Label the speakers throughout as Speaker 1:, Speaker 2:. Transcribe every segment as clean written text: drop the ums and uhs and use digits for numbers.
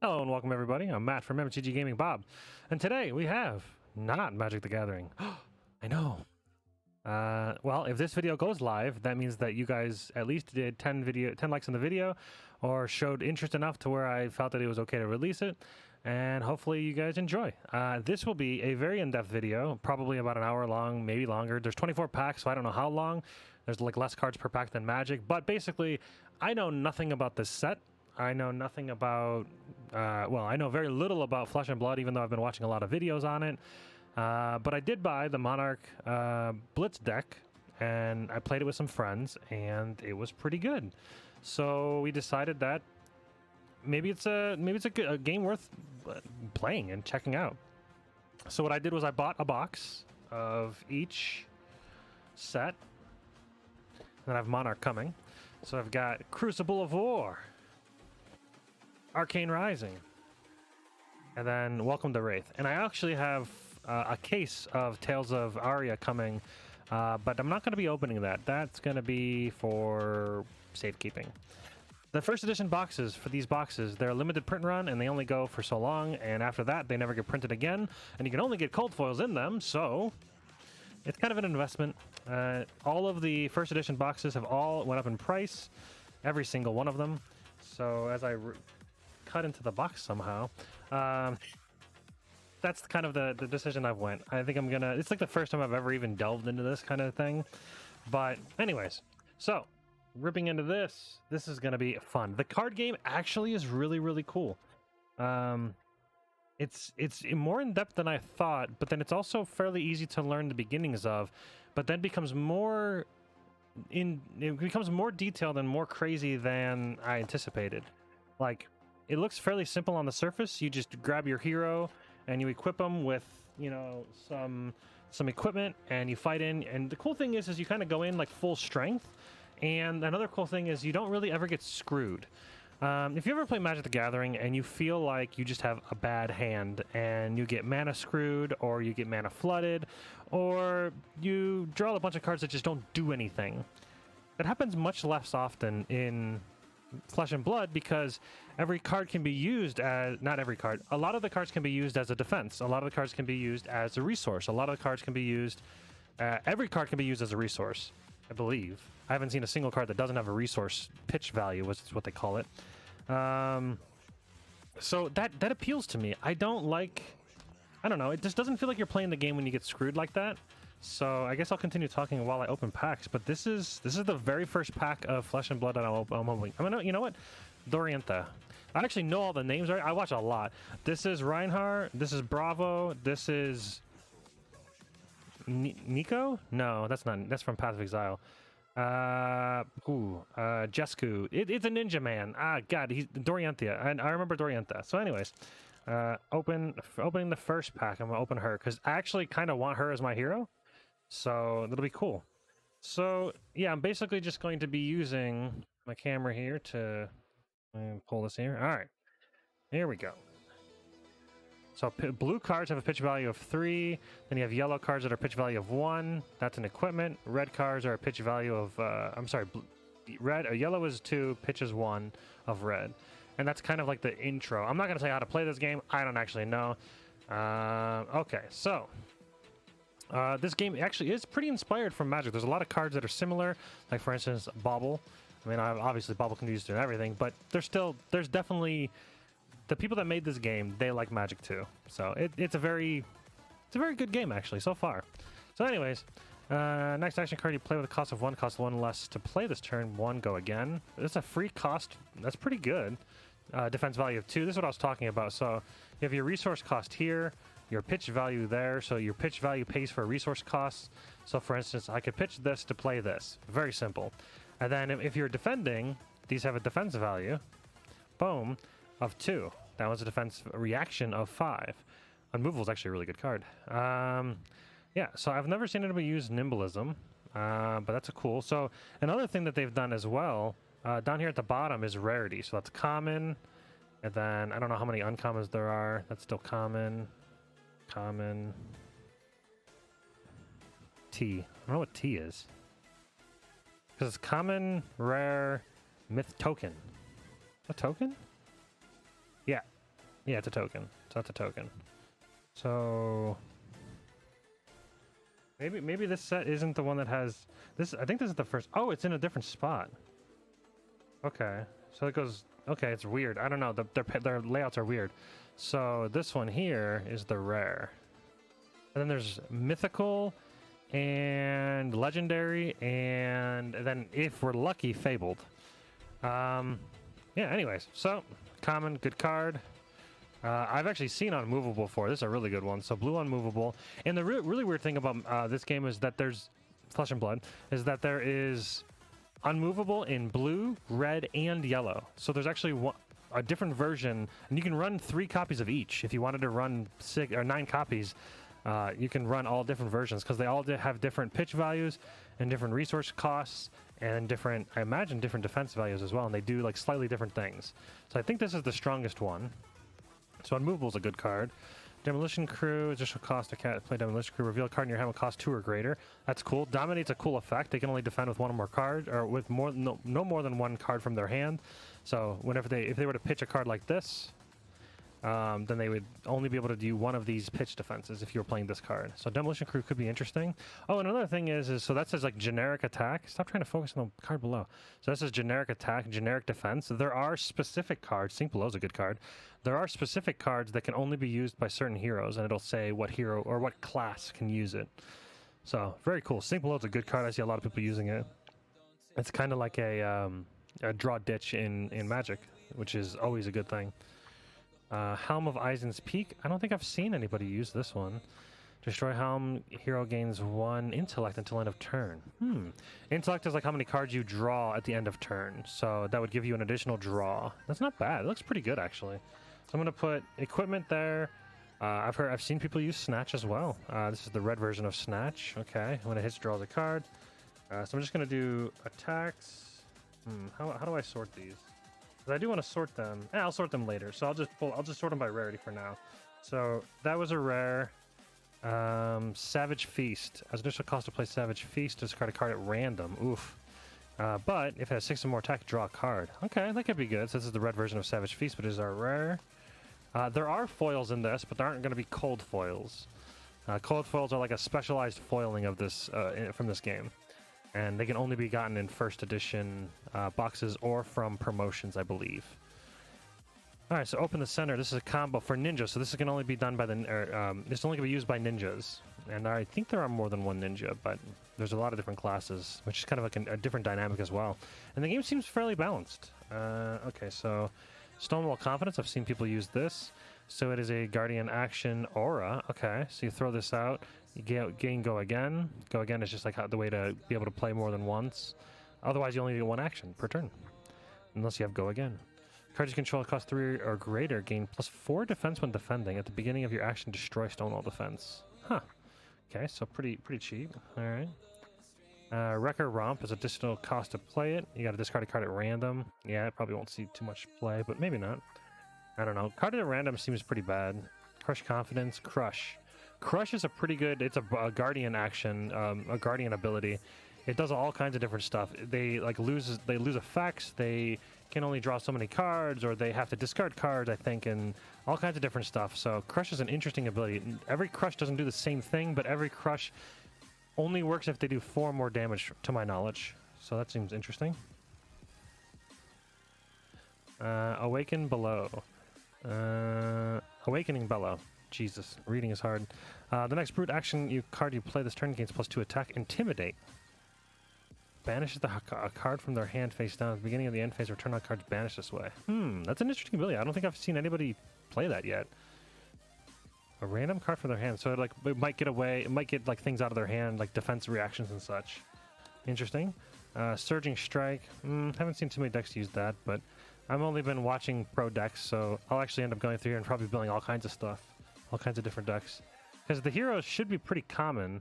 Speaker 1: Hello and welcome everybody. I'm Matt from MTG Gaming Bob, and today we have not Magic the Gathering. I know. Well, if this video goes live, that means that you guys at least did 10 likes on the video, or showed interest enough to where I felt that it was okay to release it, and hopefully you guys enjoy. This will be a very in-depth video, probably about an hour long, maybe longer. There's 24 packs, so I don't know how long. There's like less cards per pack than Magic, but basically, I know nothing about this set. I know nothing about, well, I know very little about Flesh and Blood, even though I've been watching a lot of videos on it. But I did buy the Monarch Blitz deck, and I played it with some friends, and it was pretty good. So we decided that maybe it's a game worth playing and checking out. So what I did was I bought a box of each set. Then I have Monarch coming. So I've got Crucible of War, Arcane Rising, and then Welcome to Rathe. And I actually have a case of Tales of Aria coming, but I'm not going to be opening that. That's going to be for safekeeping. The first edition boxes for these boxes, they're a limited print run, and they only go for so long, and after that, they never get printed again, and you can only get cold foils in them, so it's kind of an investment. All of the first edition boxes have all went up in price, every single one of them. So as I cut into the box somehow, that's kind of the decision I've went. I think I'm gonna, it's like the first time I've ever even delved into this kind of thing. But anyways, so ripping into this is gonna be fun. The card game actually is really cool. It's more in depth than I thought, but then it's also fairly easy to learn the beginnings of, but then becomes more detailed and more crazy than I anticipated. Like, it looks fairly simple on the surface. You just grab your hero and you equip them with, you know, some equipment, and you fight in. And the cool thing is you kind of go in like full strength. And another cool thing is you don't really ever get screwed. If you ever play Magic the Gathering and you feel like you just have a bad hand and you get mana screwed, or you get mana flooded, or you draw a bunch of cards that just don't do anything, that happens much less often in Flesh and Blood, because every card can be used as, not every card, a lot of the cards can be used as a defense, a lot of the cards can be used as a resource, a lot of the cards can be used, every card can be used as a resource, I believe. I haven't seen a single card that doesn't have a resource pitch value, which is what they call it. So that appeals to me. I don't know, it just doesn't feel like you're playing the game when you get screwed like that. So I guess I'll continue talking while I open packs, but this is the very first pack of Flesh and Blood that I'm opening. I'm gonna, you know what? Doriantha. I actually know all the names, right? I watch a lot. This is Reinhardt, this is Bravo, this is Nico? No, that's from Path of Exile. Jesku. It's a ninja man. Ah, God, he's Doriantha. And I remember Doriantha. So anyways, opening the first pack, I'm gonna open her because I actually kind of want her as my hero. So that'll be cool. So yeah, I'm basically just going to be using my camera here to pull this here. All right, here we go. So blue cards have a pitch value of 3. Then you have yellow cards that are pitch value of 1. That's an equipment. Red cards are a pitch value of, yellow is 2, pitch is 1 of red. And that's kind of like the intro. I'm not going to tell you how to play this game. I don't actually know. Okay, so this game actually is pretty inspired from Magic. There's a lot of cards that are similar, like for instance, Bauble. I mean, obviously Bauble can be used in everything, but there's definitely, the people that made this game, they like Magic too. So it's a very good game actually so far. So anyways, next action card, you play with a cost of 1, cost 1 less to play this turn. 1, go again. It's a free cost. That's pretty good. Defense value of 2. This is what I was talking about. So you have your resource cost here, your pitch value there. So your pitch value pays for resource costs. So for instance, I could pitch this to play this. Very simple. And then if you're defending, these have a defense value. Boom. Of 2. That was a defense reaction of 5. Unmovable is actually a really good card. Yeah, so I've never seen anybody use Nimbleism, but that's a cool. So another thing that they've done as well, down here at the bottom is Rarity. So that's common, and then I don't know how many uncommons there are. That's still common. Common. T. I don't know what T is. Because it's common, rare, myth, token. A token? Yeah. Yeah, it's a token. So that's a token. So maybe this set isn't the one that has this. I think this is the first. Oh, it's in a different spot. Okay, so it goes. Okay, it's weird. I don't know. Their layouts are weird. So this one here is the rare, and then there's mythical and legendary, and then if we're lucky, fabled. Yeah. Anyways, so common, good card. I've actually seen unmovable before. This is a really good one. So blue unmovable. And the really weird thing about this game is that there's Flesh and Blood is that there is unmovable in blue, red, and yellow. So there's actually a different version, and you can run 3 copies of each. If you wanted to run 6 or 9 copies, you can run all different versions because they all have different pitch values and different resource costs and different, I imagine, different defense values as well. And they do like slightly different things. So I think this is the strongest one. So unmovable is a good card. Demolition Crew, additional cost to play Demolition Crew. Reveal a card in your hand with cost 2 or greater. That's cool. Dominate's a cool effect. They can only defend with 1 or more cards, or with no more than 1 card from their hand. So whenever if they were to pitch a card like this, then they would only be able to do 1 of these pitch defenses if you were playing this card. So Demolition Crew could be interesting. Oh, and another thing is so that says like generic attack. Stop trying to focus on the card below. So that says generic attack, generic defense. There are specific cards. Sink Below is a good card. There are specific cards that can only be used by certain heroes, and it'll say what hero or what class can use it. So very cool. Sink Below is a good card. I see a lot of people using it. It's kind of like a draw ditch in Magic, which is always a good thing. Helm of Eisen's Peak. I don't think I've seen anybody use this one. Destroy Helm. Hero gains 1 intellect until end of turn. Intellect is like how many cards you draw at the end of turn. So that would give you an additional draw. That's not bad. It looks pretty good, actually. So I'm going to put equipment there. I've seen people use Snatch as well. This is the red version of Snatch. Okay, when it hits, draws a card. So I'm just going to do attacks. How do I sort these? Because I do want to sort them. I'll sort them later. So I'll just sort them by rarity for now. So that was a rare. Savage Feast. As initial cost to play Savage Feast, discard a card at random. Oof. But if it has 6 or more attack, draw a card. Okay, that could be good. So this is the red version of Savage Feast, but it is our rare. There are foils in this, but there aren't going to be cold foils. Cold foils are like a specialized foiling of this from this game. And they can only be gotten in first edition boxes or from promotions, I believe. All right, so open the center. This is a combo for ninja, so this can only be done by this only can be used by ninjas. And I think there are more than 1 ninja, but there's a lot of different classes, which is kind of like a different dynamic as well. And the game seems fairly balanced. Okay, so Stonewall Confidence. I've seen people use this. So it is a Guardian action aura. Okay, so you throw this out. You gain Go Again. Go Again is just like the way to be able to play more than once. Otherwise, you only get 1 action per turn, unless you have Go Again. Cards you control cost 3 or greater gain +4 defense when defending. At the beginning of your action, destroy Stonewall defense. Huh. Okay, so pretty cheap. All right. Wrecker Romp is additional cost to play it. You got to discard a card at random. Yeah, it probably won't see too much play, but maybe not. I don't know. Card at random seems pretty bad. Crush Confidence. Crush. Crush is a pretty good. It's a Guardian action, a Guardian ability. It does all kinds of different stuff. They lose effects. They can only draw so many cards, or they have to discard cards, I think, and all kinds of different stuff. So Crush is an interesting ability. Every Crush doesn't do the same thing, but every Crush only works if they do 4 more damage, to my knowledge. So that seems interesting. Awaken Below. Awakening Bellow. Jesus, reading is hard. The next brute action card you play this turn gains +2 attack. Intimidate. Banishes a card from their hand face down. At the beginning of the end phase, return all cards banished this way. That's an interesting ability. I don't think I've seen anybody play that yet. A random card from their hand. So it might get away. It might get like things out of their hand, like defense reactions and such. Interesting. Surging Strike. Haven't seen too many decks use that, but I've only been watching pro decks, so I'll actually end up going through here and probably building all kinds of stuff. All kinds of different decks. Because the heroes should be pretty common.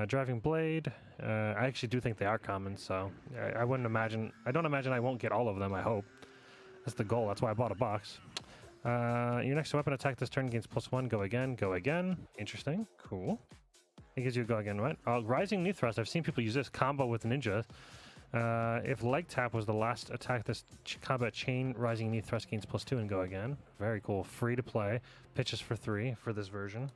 Speaker 1: Driving Blade. I actually do think they are common, so I don't imagine I won't get all of them, I hope. That's the goal. That's why I bought a box. Your next weapon attack this turn gains +1. Go again. Go again. Interesting. Cool. It gives you a Go Again, right? Rising Knee Thrust. I've seen people use this combo with Ninja. If leg tap was the last attack, this combat chain rising knee thrust gains +2 and go again. Very cool. Free to play. Pitches for 3 for this version.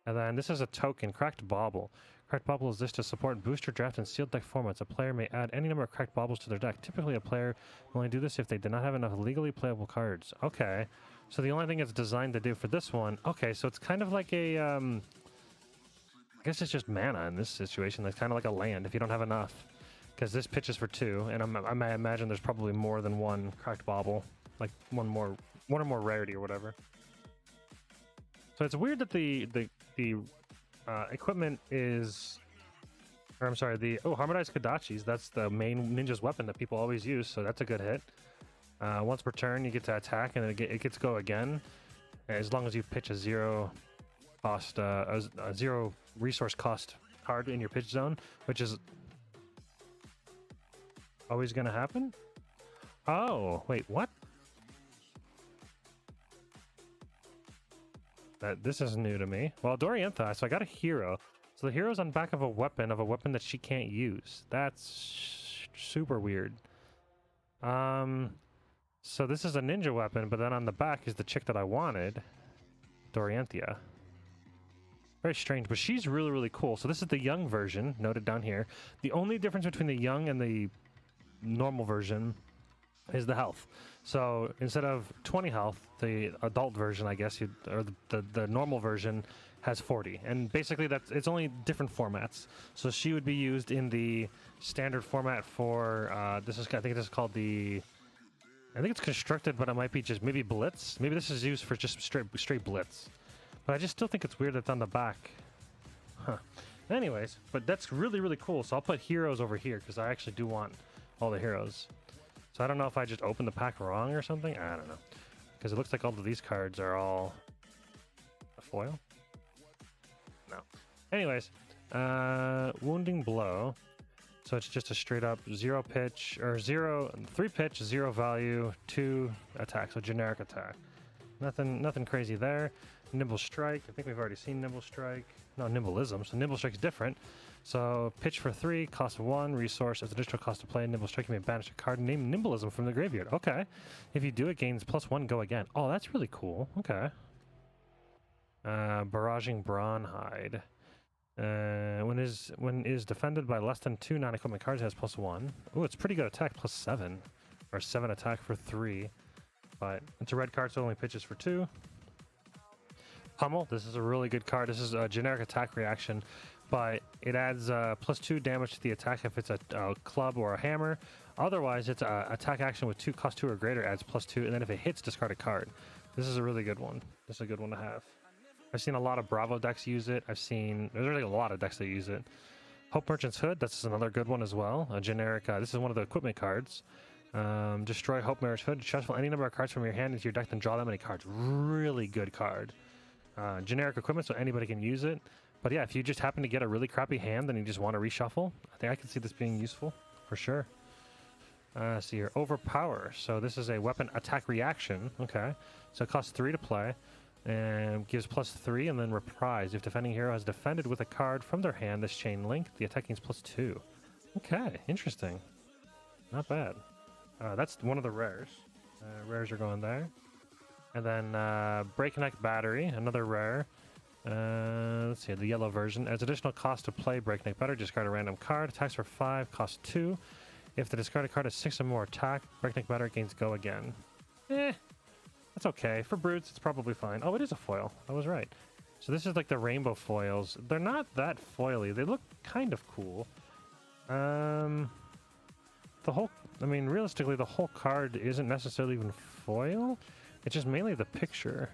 Speaker 1: And then this is a token, Cracked Bauble. Cracked Bauble is this to support booster draft and sealed deck formats. A player may add any number of Cracked Baubles to their deck. Typically, a player will only do this if they do not have enough legally playable cards. Okay. So the only thing it's designed to do for this one... Okay, so it's kind of like a... I guess it's just mana in this situation. It's kind of like a land if you don't have enough. Because this pitches for 2, and I imagine there's probably more than one Cracked Bauble. Like one or more Rarity or whatever. So it's weird that the equipment is... Or I'm sorry, Harmonized Kodachis. That's the main ninja's weapon that people always use, so that's a good hit. Once per turn, you get to attack, and it gets to go again. As long as you pitch a 0 cost, a 0 resource cost card in your pitch zone, which is always going to happen. Oh, wait, what? This is new to me. Well, Anthos, so I got a hero. So the hero's on back of a weapon that she can't use. That's super weird. So this is a ninja weapon, but then on the back is the chick that I wanted, Dorianthia. Very strange, but she's really, really cool. So this is the young version, noted down here. The only difference between the young and the normal version is the health. So instead of 20 health, the adult version, I guess, or the normal version has 40. And basically it's only different formats. So she would be used in the standard format for, I think this is called the... I think it's constructed, but it might be just maybe Blitz. Maybe this is used for just straight Blitz. But I just still think it's weird that it's on the back. Huh. Anyways, but that's really, really cool. So I'll put heroes over here because I actually do want all the heroes. So I don't know if I just opened the pack wrong or something. I don't know. Because it looks like all of these cards are all a foil. No. Anyways, Wounding Blow. So it's just a straight up 0 pitch, or 3 pitch, 0 value, 2 attack, so generic attack. Nothing crazy there. Nimble Strike, I think we've already seen Nimble Strike. No, Nimbleism, so Nimble Strike's different. So pitch for 3, cost 1, resource, as additional cost to play. Nimble Strike, you may banish a card named Nimbleism from the graveyard. Okay. If you do, it gains +1, go again. Oh, that's really cool. Okay. Barraging Brawnhide. When is defended by less than 2 non-equipment cards, it has +1. Oh, it's pretty good attack, +7. Or 7 attack for 3. But it's a red card, so it only pitches for 2. Pummel, this is a really good card. This is a generic attack reaction, but it adds +2 damage to the attack if it's a club or a hammer. Otherwise, it's an attack action with 2 cost 2 or greater, adds +2, and then if it hits, discard a card. This is a really good one. This is a good one to have. I've seen a lot of Bravo decks use it. There's really a lot of decks that use it. Hope Merchant's Hood, that's another good one as well. A generic, this is one of the equipment cards. Destroy Hope Merchant's Hood, shuffle any number of cards from your hand into your deck, then draw that many cards. Really good card. Generic equipment, so anybody can use it. But yeah, if you just happen to get a really crappy hand and you just want to reshuffle, I think I can see this being useful, for sure. See here, Overpower. So this is a weapon attack reaction. Okay. So it costs 3 to play. And gives +3 and then reprise. If defending hero has defended with a card from their hand this chain link, the attack gains +2. Okay, interesting. Not bad. That's one of the rares. Rares are going there. And then Breakneck Battery, another rare. Let's see, the yellow version. As additional cost to play Breakneck Battery, discard a random card. Attacks for 5, cost 2. If the discarded card has 6 or more attack, Breakneck Battery gains go again. That's okay. For brutes, it's probably fine. Oh, it is a foil. I was right. So this is like the rainbow foils. They're not that foily. They look kind of cool. Realistically, the whole card isn't necessarily even foil. It's just mainly the picture.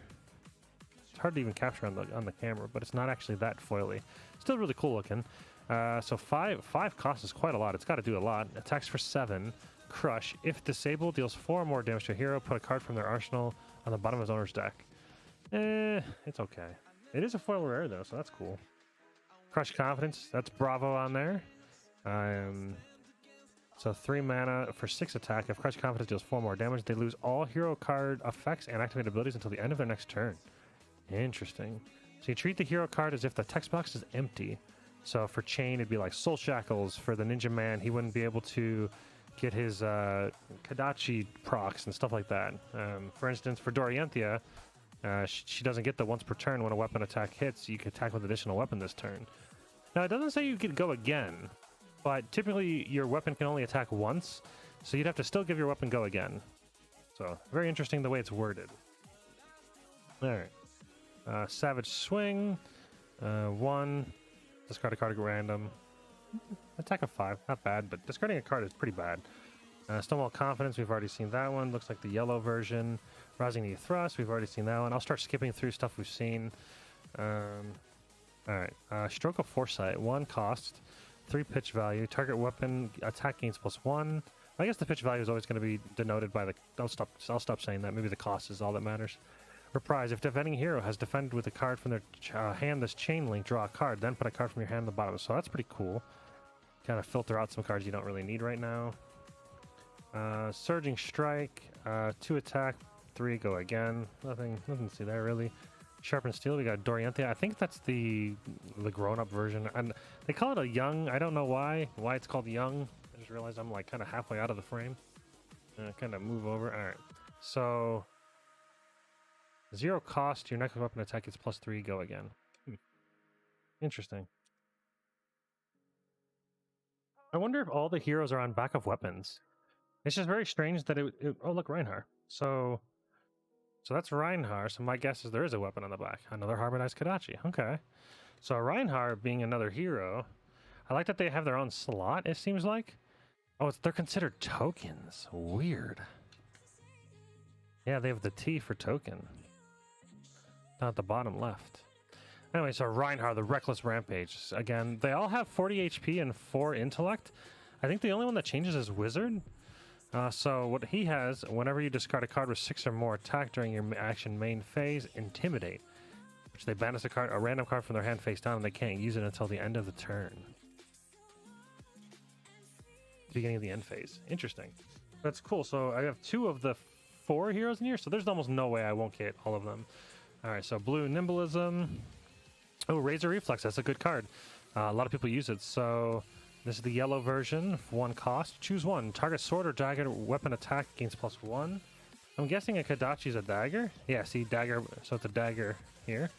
Speaker 1: It's hard to even capture on the camera, but it's not actually that foily. Still really cool looking. So 5 cost is quite a lot. It's got to do a lot. Attacks for 7. Crush. If disabled, deals 4 or more damage to a hero. Put a card from their arsenal on the bottom of his owner's deck. It's okay. It is a foil rare though, so that's cool. Crush Confidence. That's Bravo on there. So 3 mana for 6 attack. If Crush Confidence deals 4 more damage, they lose all hero card effects and activated abilities until the end of their next turn. Interesting. So you treat the hero card as if the text box is empty. So for Chain, it'd be like Soul Shackles. For the Ninja Man, he wouldn't be able to get his Kadachi procs and stuff like that. For instance, for Dorianthia, she doesn't get the once per turn when a weapon attack hits. You can attack with additional weapon this turn. Now, it doesn't say you could go again, but typically your weapon can only attack once, so you'd have to still give your weapon go again. So, very interesting the way it's worded. Alright. Savage Swing. 1. Discard a card at random. Attack of 5. Not bad, but discarding a card is pretty bad. Stonewall Confidence, we've already seen that one. Looks like the yellow version. Rousing the Thrust, we've already seen that one. I'll start skipping through stuff we've seen. Alright. Stroke of Foresight. 1 cost. 3 pitch value. Target weapon attack gains +1. I guess the pitch value is always going to be denoted by the... I'll stop saying that. Maybe the cost is all that matters. Reprise. If defending hero has defended with a card from their hand this chain link, draw a card, then put a card from your hand at the bottom. So that's pretty cool. Kind of filter out some cards you don't really need right now. Surging Strike. 2 attack, 3 go again. Nothing to see there really. Sharpened Steel, we got Dorianthia. I think that's the grown-up version. And they call it a young. I don't know why it's called young. I just realized I'm like kind of halfway out of the frame. Kind of move over. All right. So 0 cost, your next weapon attack is +3, go again. Interesting. I wonder if all the heroes are on backup weapons. It's just very strange that oh, look, Reinhardt. So that's Reinhardt. So my guess is there is a weapon on the back. Another Harmonized Kadachi. Okay. So Reinhardt being another hero. I like that they have their own slot, it seems like. Oh, they're considered tokens. Weird. Yeah, they have the T for token. Down at the bottom left. Anyway, so Reinhard, the Reckless Rampage. Again, they all have 40 HP and 4 intellect. I think the only one that changes is Wizard. So what he has, whenever you discard a card with 6 or more attack during your action main phase, Intimidate. Which they banish a random card from their hand face down, and they can't use it until the end of the turn. Beginning of the end phase. Interesting. That's cool. So I have 2 of the 4 heroes in here, so there's almost no way I won't get all of them. Alright, so blue Nimbleism. Oh, Razor Reflex, that's a good card. A lot of people use it. So this is the yellow version, 1 cost. Choose 1. Target sword or dagger weapon attack gains +1. I'm guessing a Kadachi is a dagger. Yeah, see, dagger. So it's a dagger here.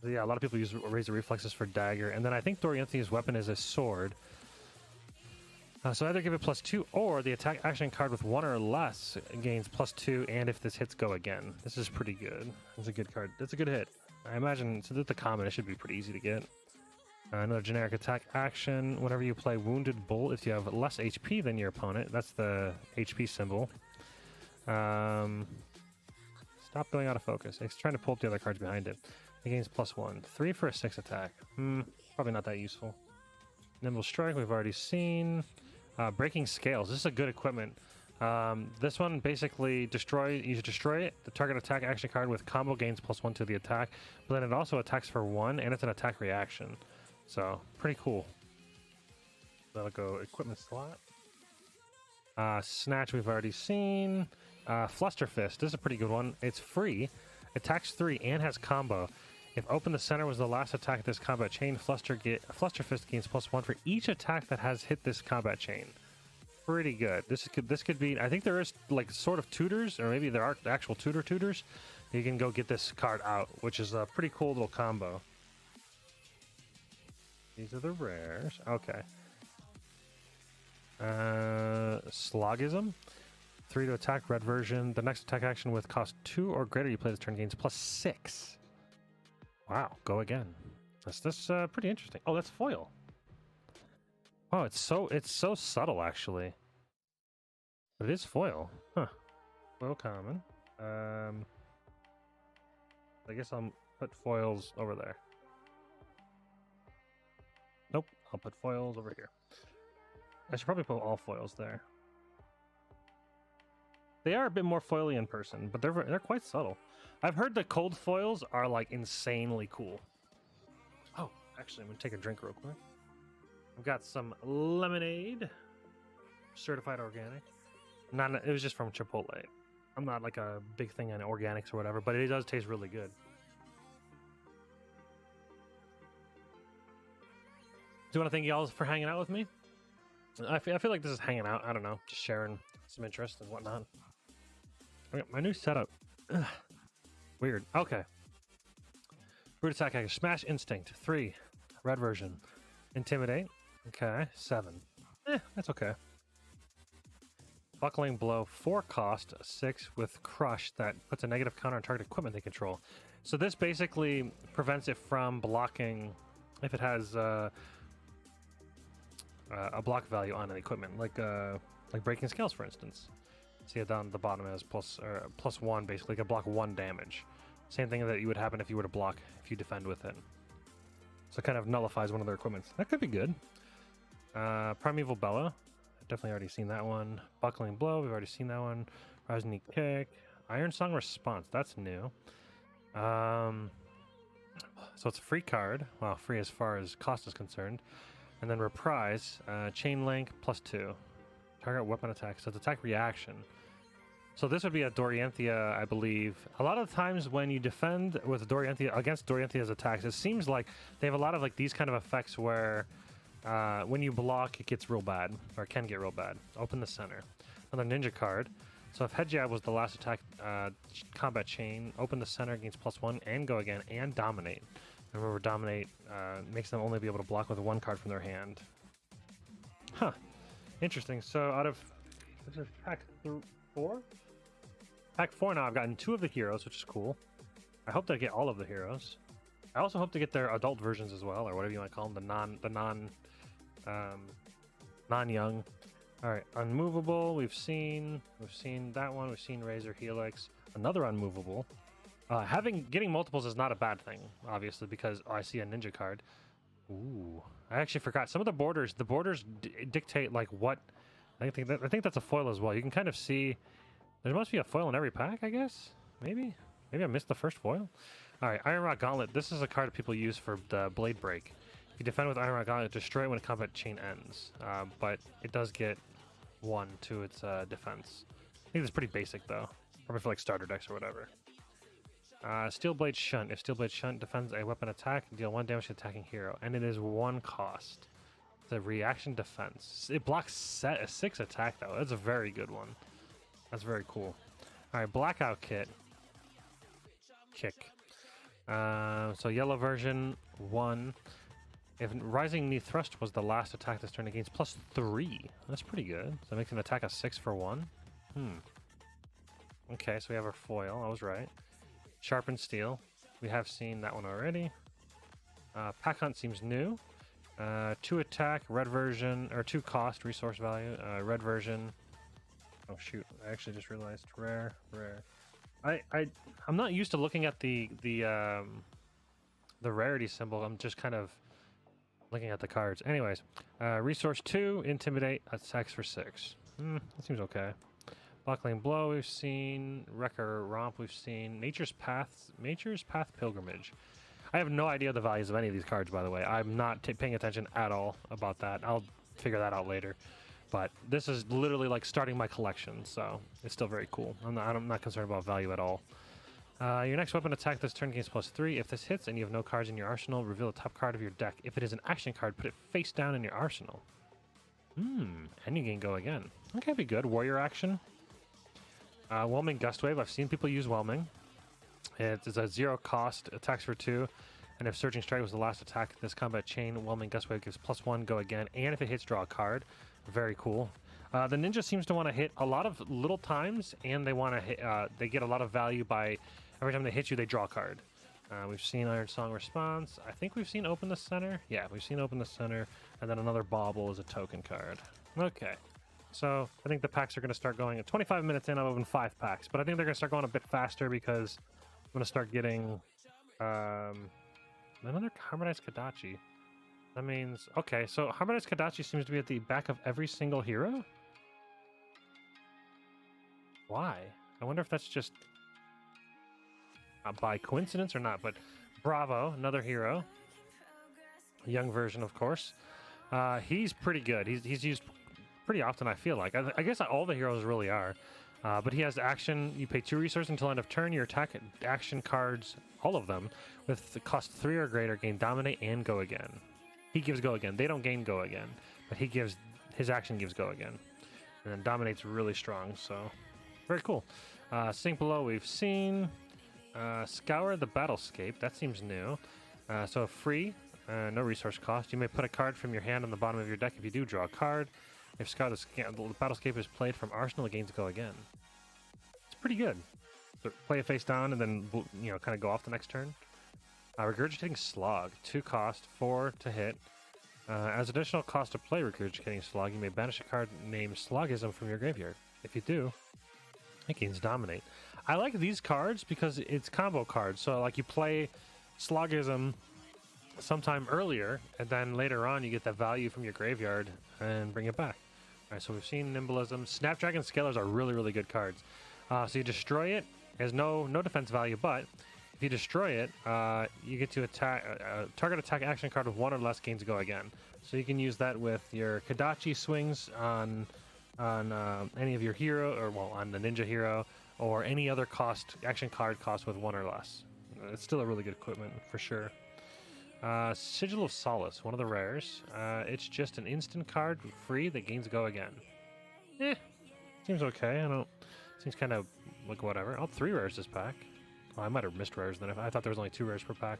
Speaker 1: So yeah, a lot of people use Razor Reflexes for dagger. And then I think Dorianthia's weapon is a sword. So either give it +2 or the attack action card with 1 or less gains +2, and if this hits, go again. This is pretty good. It's a good card. It's a good hit. I imagine, so that the common, it should be pretty easy to get. Another generic attack action. Whenever you play Wounded Bull, if you have less HP than your opponent, that's the HP symbol. Stop going out of focus. It's trying to pull up the other cards behind it. It gains +1. 3 for a 6 attack. Probably not that useful. Nimble Strike, we've already seen. Breaking Scales. This is a good equipment. This one basically you destroy it. The target attack action card with combo gains +1 to the attack, but then it also attacks for 1, and it's an attack reaction. So pretty cool. That'll go equipment slot. Snatch we've already seen. Flusterfist. This is a pretty good one. It's free. Attacks 3 and has combo. If Open the Center was the last attack of this combat chain, Flusterfist gains +1 for each attack that has hit this combat chain. Pretty good. This could be. I think there is like sort of tutors, or maybe there are actual tutors. You can go get this card out, which is a pretty cool little combo. These are the rares. Okay. Slogism. 3 to attack, red version. The next attack action with cost 2 or greater you play this turn gains +6. Wow, go again. That's pretty interesting. Oh, that's foil. Oh, it's so subtle actually. But it is foil. Huh. Foil common. I guess I'll put foils over there. Nope, I'll put foils over here. I should probably put all foils there. They are a bit more foily in person, but they're quite subtle. I've heard the cold foils are like insanely cool. Oh, actually, I'm gonna take a drink real quick. I've got some lemonade, certified organic. It was just from Chipotle. I'm not like a big thing on organics or whatever, but it does taste really good. Do you want to thank y'all for hanging out with me? I feel like this is hanging out. I don't know, just sharing some interest and whatnot. Okay, my new setup. Ugh. Weird. Okay. Brute attack, I smash instinct 3, red version. Intimidate. Okay, 7. That's okay. Buckling blow 4 cost, 6 with crush that puts a negative counter on target equipment they control. So this basically prevents it from blocking if it has a block value on an equipment, like breaking scales, for instance. See it down at the bottom as +1, basically, can block 1 damage. Same thing that you would happen if you were to block if you defend with it. So it kind of nullifies one of their equipments. That could be good. Primeval Bellow. I've definitely already seen that one. Buckling Blow, we've already seen that one. Rising Kick. Iron Song Response, that's new. So it's a free card. Well, free as far as cost is concerned. And then Reprise, Chain Link, +2. Target weapon attack, so it's attack reaction. So this would be a Dorianthia, I believe. A lot of times when you defend with Dorianthia against Dorianthia's attacks, it seems like they have a lot of like these kind of effects where when you block, it gets real bad, or can get real bad. Open the center. Another ninja card. So if Head Jab was the last attack combat chain, open the center against +1 and go again and dominate. And remember, dominate makes them only be able to block with 1 card from their hand. Huh. Interesting. So out of pack 4? Pack 4 now, I've gotten 2 of the heroes, which is cool. I hope to get all of the heroes. I also hope to get their adult versions as well, or whatever you might call them, non-young. All right, unmovable. We've seen that one. We've seen Razor Helix. Another unmovable. Getting multiples is not a bad thing, obviously, because I see a ninja card. Ooh, I actually forgot some of the borders. The borders dictate like what. I think that's a foil as well. You can kind of see. There must be a foil in every pack, I guess. Maybe I missed the first foil. All right, Rod Gauntlet. This is a card that people use for the blade break. If you defend with Rod Gauntlet, destroy it when a combat chain ends. But it does get 1 to its defense. I think it's pretty basic though, probably for like starter decks or whatever. Steel Blade Shunt. If Steel Blade Shunt defends a weapon attack, deal 1 damage to attacking hero, and it is 1 cost. It's a reaction defense. It blocks a 6 attack though. That's a very good one. That's very cool. All right, Blackout Kick. So yellow version 1. If Rising Knee Thrust was the last attack this turn, against +3. That's pretty good. So that makes an attack a 6 for 1. Okay, so we have our foil. I was right. Sharpened Steel. We have seen that one already. Pack Hunt seems new. 2 attack, red version, or 2 cost, resource value, red version. Oh shoot! I actually just realized rare. I'm not used to looking at the rarity symbol. I'm just kind of looking at the cards. Anyways, resource 2, intimidate, attacks for 6. That seems okay. Buckling Blow we've seen, Wrecker Romp we've seen, Nature's Path Pilgrimage. I have no idea the values of any of these cards, by the way. I'm not paying attention at all about that. I'll figure that out later. But this is literally like starting my collection, so it's still very cool. I'm not concerned about value at all. Your next weapon attack this turn gains +3. If this hits and you have no cards in your arsenal, reveal the top card of your deck. If it is an action card, put it face down in your arsenal. And you can go again. Okay, be good. Warrior action. Whelming Gustwave. I've seen people use Whelming. It's a 0 cost, attacks for 2. And if Surging Strike was the last attack this combat chain, Whelming Gustwave gives +1, go again. And if it hits, draw a card. Very cool. The ninja seems to want to hit a lot of little times, and they want to hit. They get a lot of value by every time they hit you, they draw a card. We've seen Iron Song Response. I think we've seen Open the Center. Yeah, we've seen Open the Center, and then another Bauble is a token card. Okay, so I think the packs are going to start going. At 25 minutes in, I've opened 5 packs, but I think they're going to start going a bit faster because I'm going to start getting another Harmonized Kadachi. That means, okay, so Harmonized Kadachi seems to be at the back of every single hero? Why? I wonder if that's just by coincidence or not, but Bravo, another hero. Young version, of course. He's pretty good. He's used pretty often, I feel like. I guess all the heroes really are. But he has action. You pay 2 resources until end of turn. Your attack action cards, all of them, with the cost 3 or greater, gain Dominate and Go Again. he gives go again. They don't gain go again, but he gives his action gives go again, and then dominates really strong. So very cool. Sink below we've seen. Scour the battlescape. That seems new. So free, no resource cost. You may put a card from your hand on the bottom of your deck. If you do, draw a card. If Scour the battlescape is played from Arsenal, it gains go again. It's pretty good. So play it face down and then kind of go off the next turn. Regurgitating Slog, 2 cost, 4 to hit. As additional cost to play Regurgitating Slog, you may banish a card named Slogism from your graveyard. If you do, it gains Dominate. I like these cards because it's combo cards. So like you play Slogism sometime earlier, and then later on you get that value from your graveyard and bring it back. All right, so we've seen Nimbleism. Snapdragon Scalers are really, really good cards. So you destroy it. It has no defense value, but if you destroy it, you get to attack target attack action card with 1 or less gains go again. So you can use that with your Kodachi swings on any of your hero, or well, on the ninja hero, or any other action card cost with 1 or less. It's still a really good equipment for sure. Sigil of Solace, one of the rares. It's just an instant card free that gains go again. Seems okay. Seems kind of like whatever. Oh, 3 rares this pack. Oh, I might have missed rares then. I thought there was only 2 rares per pack.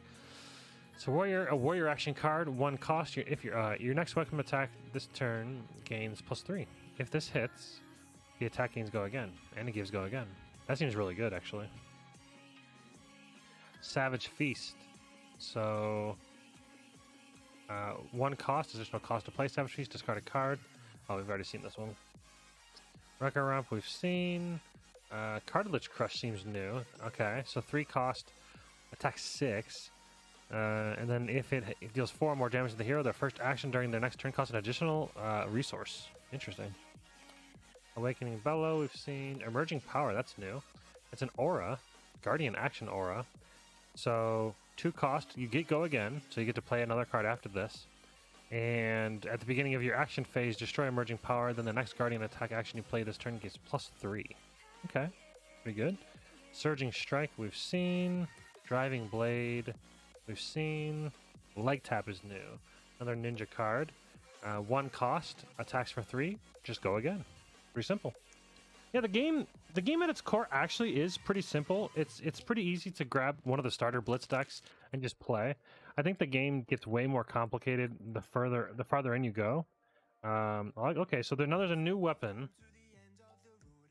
Speaker 1: So a warrior action card, 1 cost. If your next weapon attack this turn gains +3. If this hits, the attack gains go again, and it gives go again. That seems really good, actually. Savage Feast. So 1 cost, additional cost to play Savage Feast. Discard a card. Oh, we've already seen this one. Wrecker Ramp we've seen. Cartilage Crush seems new. Okay, so 3 cost, attack 6. And then if it deals 4 or more damage to the hero, their first action during their next turn costs an additional resource. Interesting. Awakening Bellow we've seen. Emerging Power, that's new. It's an aura. Guardian Action Aura. So 2 cost, you get go again, so you get to play another card after this. And at the beginning of your action phase, destroy Emerging Power, then the next Guardian attack action you play this turn gets +3. Okay, pretty good. Surging Strike we've seen. Driving Blade we've seen. Leg Tap is new. Another ninja card. 1 cost, attacks for 3, just go again. Pretty simple. Yeah, the game at its core actually is pretty simple. It's pretty easy to grab one of the starter blitz decks and just play. I think the game gets way more complicated the farther in you go. Okay, so there's a new weapon.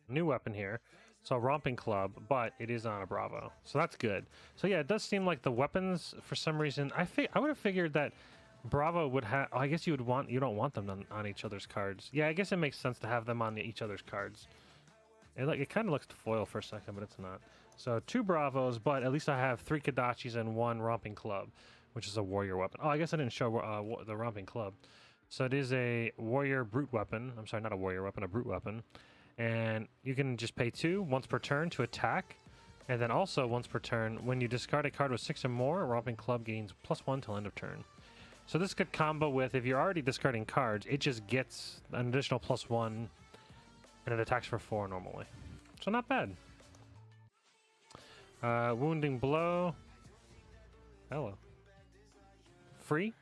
Speaker 1: New weapon here. So Romping Club, but it is on a Bravo. So that's good. So yeah, it does seem like the weapons, for some reason, I would have figured that Bravo would have. Oh, I guess you don't want them on each other's cards. Yeah, I guess it makes sense to have them on each other's cards. It kind of looks foil for a second, but it's not. So 2 Bravos, but at least I have 3 Kodachis and 1 Romping Club, which is a warrior weapon. Oh, I guess I didn't show the Romping Club. So it is a warrior brute weapon. I'm sorry, not a warrior weapon, a brute weapon. And you can just pay 2 once per turn to attack. And then also once per turn, when you discard a card with 6 or more, Romping Club gains +1 till end of turn. So this could combo with, if you're already discarding cards, it just gets an additional +1, and it attacks for 4 normally. So not bad. Wounding Blow. Hello. Free.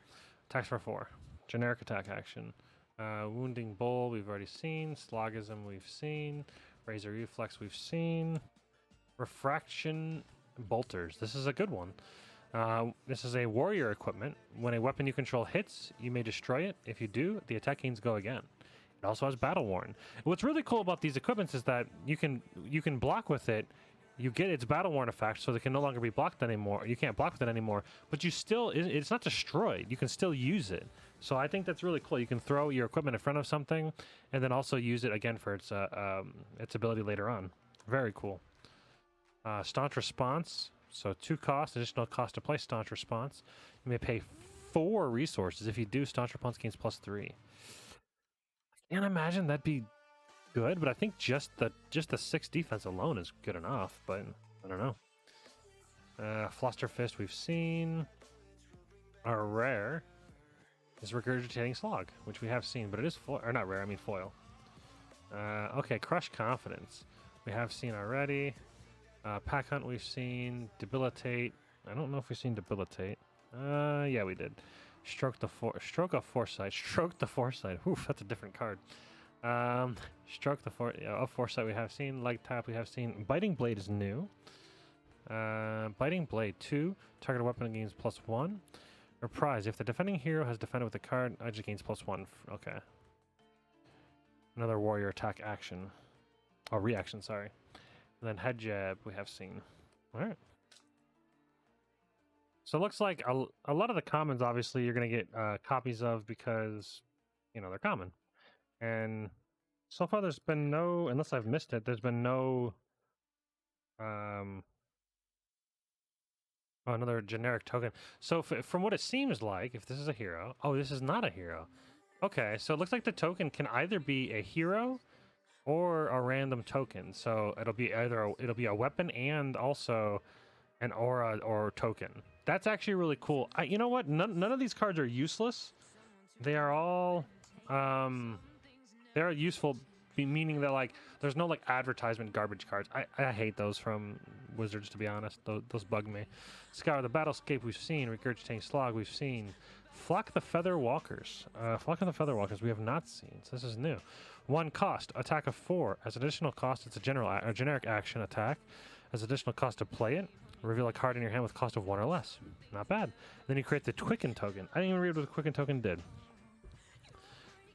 Speaker 1: Attacks for 4. Generic attack action. Wounding Bowl we've already seen. Slogism we've seen. Razor Reflex we've seen. Refraction Bolters. This is a good one. This is a warrior equipment. When a weapon you control hits, you may destroy it. If you do, the attack gains go again. It also has Battle Worn. What's really cool about these equipments is that you can block with it. You get its Battle Worn effect, so they can no longer be blocked anymore. You can't block with it anymore, but it's not destroyed. You can still use it. So I think that's really cool. You can throw your equipment in front of something, and then also use it again for its ability later on. Very cool. Staunch Response. So 2 costs, additional cost to play Staunch Response. You may pay 4 resources. If you do, Staunch Response gains +3. I can't imagine that'd be good, but I think just the 6 defense alone is good enough, but I don't know. Flusterfist we've seen. Our rare is Regurgitating Slog, which we have seen, but it is foil, or not rare, I mean foil. Okay, Crush Confidence we have seen already. Pack Hunt we've seen. Debilitate. I don't know if we've seen Debilitate. Yeah, we did. Stroke of Foresight. Stroke the Foresight. Oof, that's a different card. Stroke the of Foresight we have seen. Light Tap we have seen. Biting Blade is new. Biting Blade 2. Target weapon gains +1. Reprise. If the defending hero has defended with a card, it just gains +1. Okay. Another warrior attack action. Oh, reaction, sorry. And then Head Jab we have seen. Alright. So it looks like a lot of the commons, obviously, you're going to get copies of because, you know, they're common. And so far there's been no, unless I've missed it, there's been no... Oh, another generic token. So from what it seems like, if this is a hero... Oh, this is not a hero. Okay, so it looks like the token can either be a hero or a random token. So it'll be either it'll be a weapon and also an aura or token. That's actually really cool. You know what? None of these cards are useless. They are all they're useful, meaning that like there's no like advertisement garbage cards. I hate those from Wizards, to be honest. Those bug me. Scour the Battlescape we've seen. Regurgitating Slog we've seen. Flock the Feather Walkers. Flock of the Feather Walkers we have not seen, so this is new. 1 cost, attack of 4. As additional cost, it's a generic action attack. As additional cost to play it, reveal a card in your hand with cost of 1 or less. Not bad. Then you create the Quicken token. I didn't even read what the Quicken token did.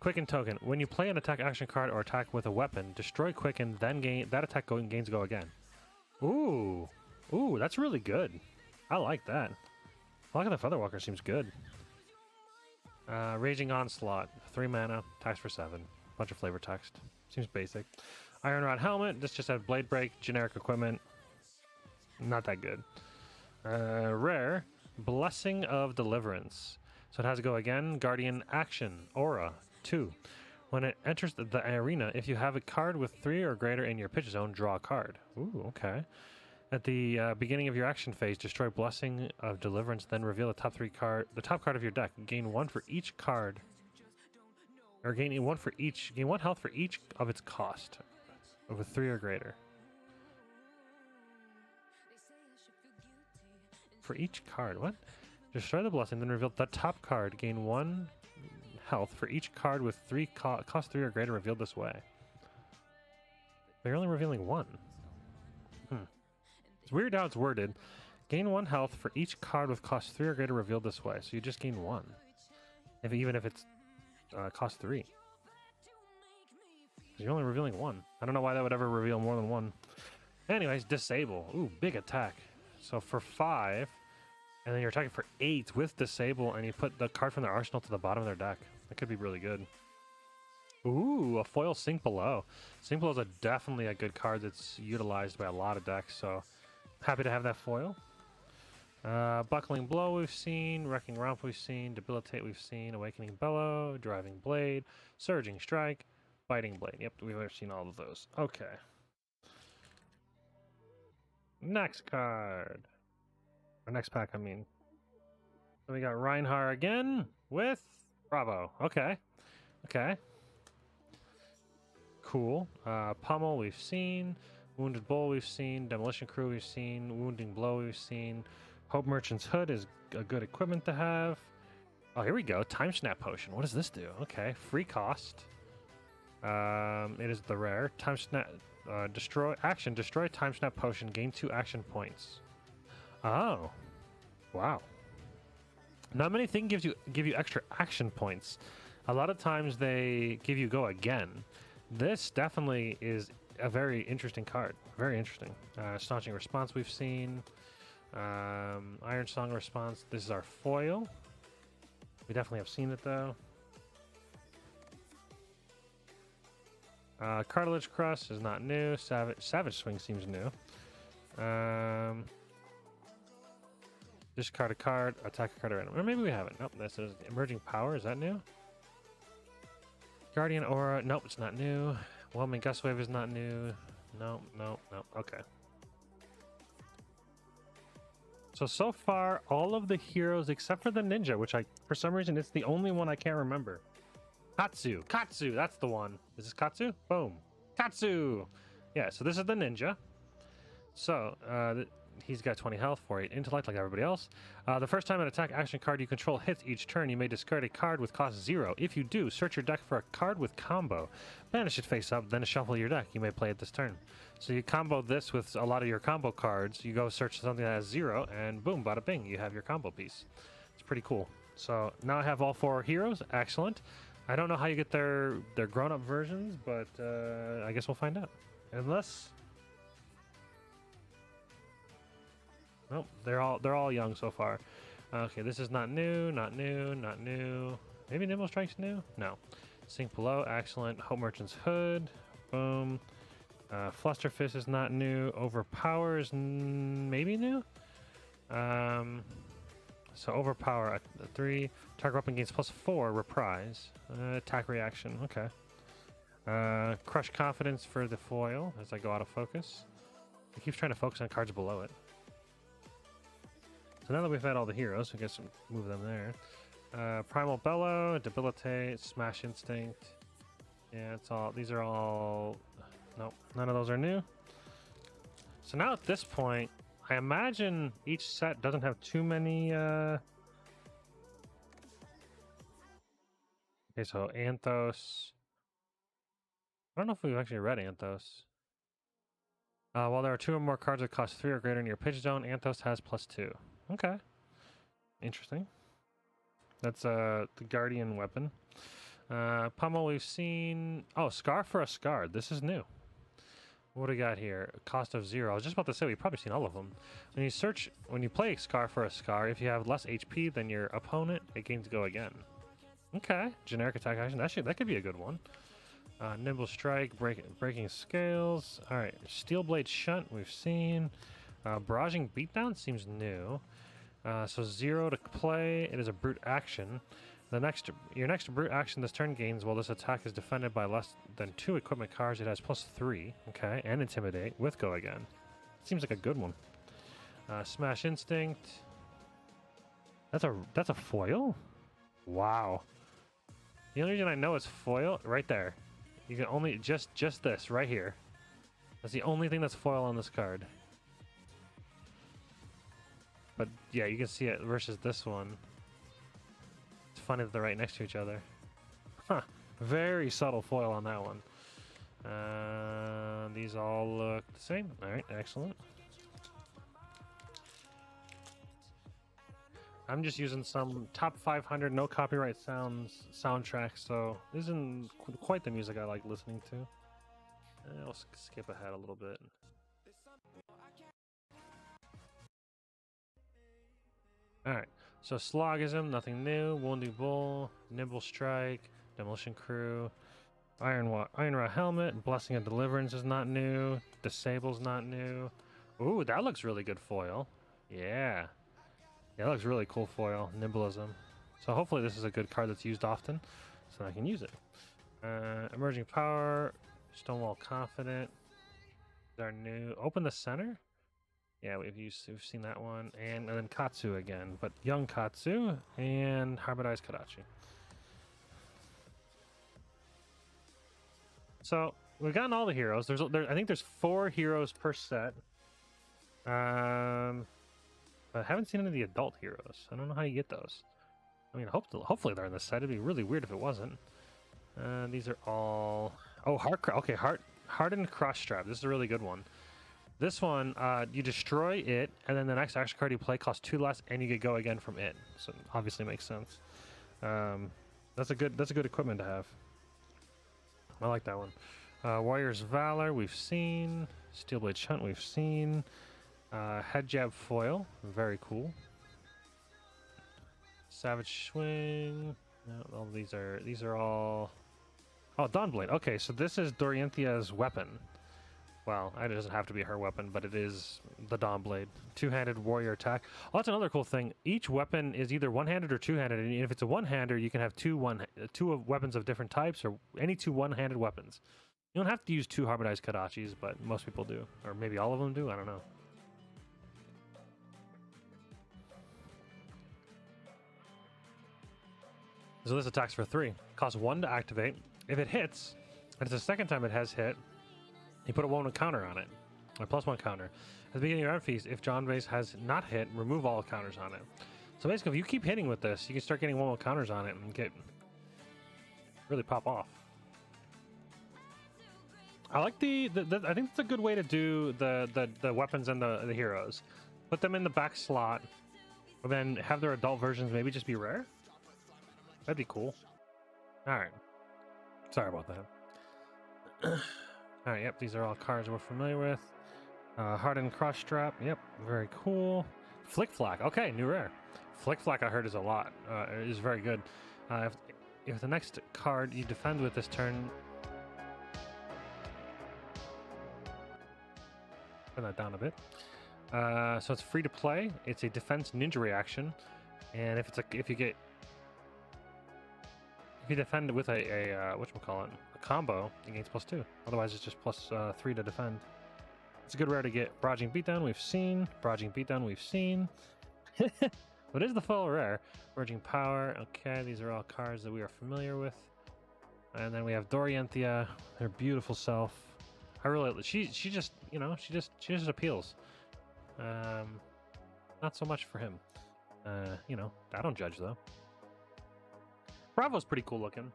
Speaker 1: Quicken token. When you play an attack action card or attack with a weapon, destroy Quicken, then that attack gains go again. Ooh. Ooh, that's really good. I like that. Flock of the Featherwalker seems good. Raging Onslaught. 3 mana, attacks for 7. Bunch of flavor text. Seems basic. Iron Rod Helmet. This just had Blade Break, generic equipment. Not that good. Rare. Blessing of Deliverance. So it has to go again. Guardian Action. Aura. 2. When it enters the arena, if you have a card with 3 or greater in your pitch zone, draw a card. Ooh, okay. At the beginning of your action phase, destroy Blessing of Deliverance, then reveal the top card of your deck. Gain 1 for each card, or gain 1 health for each of its cost, of a 3 or greater. For each card, what? Destroy the Blessing, then reveal the top card. Gain 1 health for each card with cost 3 or greater revealed this way. But you're only revealing 1. It's weird how it's worded. Gain 1 health for each card with cost 3 or greater revealed this way. So you just gain 1. Even if it's cost 3. You're only revealing 1. I don't know why that would ever reveal more than 1. Anyways, Disable. Ooh, big attack. So for 5, and then you're attacking for 8 with Disable, and you put the card from their arsenal to the bottom of their deck. That could be really good. Ooh, a foil Sink Below. Sink Below is definitely a good card that's utilized by a lot of decks, so happy to have that foil. Buckling Blow we've seen, Wrecking Romp we've seen, Debilitate we've seen, Awakening Bellow, Driving Blade, Surging Strike, Biting Blade. Yep, we've ever seen all of those. Okay. Next card. Or next pack, I mean. So we got Reinhard again with Bravo. Okay. Okay. Cool. Pummel we've seen. Wounded Bull we've seen. Demolition Crew we've seen. Wounding Blow we've seen. Hope Merchant's Hood is a good equipment to have. Oh, here we go. Time Snap Potion. What does this do? Okay. Free cost. It is the rare. Time Snap... destroy Time Snap Potion. Gain 2 action points. Oh. Wow. Not many things give you extra action points. A lot of times they give you go again. This definitely is a very interesting card. Very interesting. Staunching Response we've seen. Iron Song Response. This is our foil. We definitely have seen it though. Cartilage Crust is not new. Savage Swing seems new. Discard a card, attack a card at random. Or maybe we haven't. Nope, this is Emerging Power. Is that new? Guardian Aura. Nope, it's not new. Whelming Gust Wave is not new. Nope, nope, nope. Okay. So far, all of the heroes except for the ninja, which for some reason, it's the only one I can't remember. Katsu, that's the one. Is this Katsu? Boom. Katsu! Yeah, so this is the ninja. So, he's got 20 health, 48 intellect like everybody else. The first time an attack action card you control hits each turn, you may discard a card with cost 0. If you do, search your deck for a card with combo. Banish it face up, then shuffle your deck. You may play it this turn. So you combo this with a lot of your combo cards. You go search something that has 0, and boom, bada bing, you have your combo piece. It's pretty cool. So now I have all 4 heroes. Excellent. I don't know how you get their grown-up versions, but I guess we'll find out. Unless... Nope, they're all young so far. Okay, this is not new, not new, not new. Maybe Nimble Strike's new? No. Sink Below, excellent. Hope Merchant's Hood, boom. Flusterfist is not new. Overpower is maybe new. So Overpower at 3. Target weapon gains +4, reprise. Attack reaction, okay. Crush Confidence for the foil as I go out of focus. It keeps trying to focus on cards below it. So now that we've had all the heroes, I guess move them there. Primal Bellow, Debilitate, Smash Instinct. Yeah, it's all. These are all. Nope, none of those are new. So now at this point, I imagine each set doesn't have too many. Okay, so Anthos. I don't know if we've actually read Anthos. While there are 2 or more cards that cost 3 or greater in your pitch zone, Anthos has +2. Okay. Interesting. That's the Guardian weapon. Pummel we've seen... Oh, Scar for a Scar. This is new. What do we got here? Cost of 0. I was just about to say, we've probably seen all of them. When you play Scar for a Scar, if you have less HP than your opponent, it gains Go Again. Okay. Generic attack action. That could be a good one. Nimble Strike, Breaking Scales. Alright. Steel Blade Shunt we've seen. Barraging Beatdown seems new. So 0 to play. It is a brute action. Your next brute action this turn gains while this attack is defended by less than 2 equipment cards. It has +3. Okay, and Intimidate with Go Again. Seems like a good one. Smash Instinct. That's a foil. Wow. The only reason I know it's foil right there. You can only just this right here. That's the only thing that's foil on this card. But yeah, you can see it versus this one. It's funny that they're right next to each other. Huh. Very subtle foil on that one. These all look the same. Alright, excellent. I'm just using some top 500 no copyright soundtracks, so this isn't quite the music I like listening to. I'll skip ahead a little bit. Alright, so Slogism, nothing new. Wounding Bull, Nimble Strike, Demolition Crew, Iron Raw Helmet, Blessing of Deliverance is not new. Disable's not new. Ooh, that looks really good foil. Yeah. Yeah, that looks really cool foil. Nimbleism. So hopefully this is a good card that's used often, so I can use it. Emerging Power, Stonewall Confident. These are new. Open the Center. Yeah, we've seen that one, and then Katsu again, but young Katsu and Hybridized Kadachi. So we've gotten all the heroes. I think there's 4 heroes per set. But I haven't seen any of the adult heroes. I don't know how you get those. I mean, hopefully they're in the set. It'd be really weird if it wasn't. These are all. Oh, Hardened Cross Strap. This is a really good one. This one, you destroy it, and then the next action card you play costs 2 less, and you get Go Again from it. So it obviously makes sense. That's a good equipment to have. I like that one. Warrior's Valor, we've seen. Steelblade Shunt, we've seen. Head Jab Foil, very cool. Savage Swing. No, all these are all. Oh, Dawnblade. Okay, so this is Dorianthia's weapon. Well, it doesn't have to be her weapon, but it is the Dawnblade. 2-handed warrior attack. Oh, that's another cool thing. Each weapon is either one-handed or two-handed, and if it's a one-hander, you can have two weapons of different types, or any 2 one-handed weapons. You don't have to use 2 hybridized Kadachis, but most people do. Or maybe all of them do, I don't know. So this attacks for 3. Costs 1 to activate. If it hits, and it's the second time it has hit, you put a 1 counter on it. A +1 counter. At the beginning of your round phase, if John Vase has not hit, remove all counters on it. So basically, if you keep hitting with this, you can start getting 1 more counters on it and get really pop off. I like I think it's a good way to do the weapons and the heroes. Put them in the back slot, and then have their adult versions maybe just be rare. That'd be cool. All right. Sorry about that. All right. Yep. These are all cards we're familiar with. Hardened Cross Strap. Yep. Very cool. Flick Flack. Okay. New rare. Flick Flack I heard is a lot. Is very good. If the next card you defend with this turn. Turn that down a bit. So it's free to play. It's a defense ninja reaction, and if you defend with a whatchamacallit, a combo, it gains +2. Otherwise, it's just +3 to defend. It's a good rare to get. Barraging Beatdown, we've seen. Barraging Beatdown, we've seen. What is the full rare? Merging Power. Okay, these are all cards that we are familiar with. And then we have Dorianthia, her beautiful self. I really, she just, you know, she just appeals. Not so much for him. You know, I don't judge though. Bravo's pretty cool looking.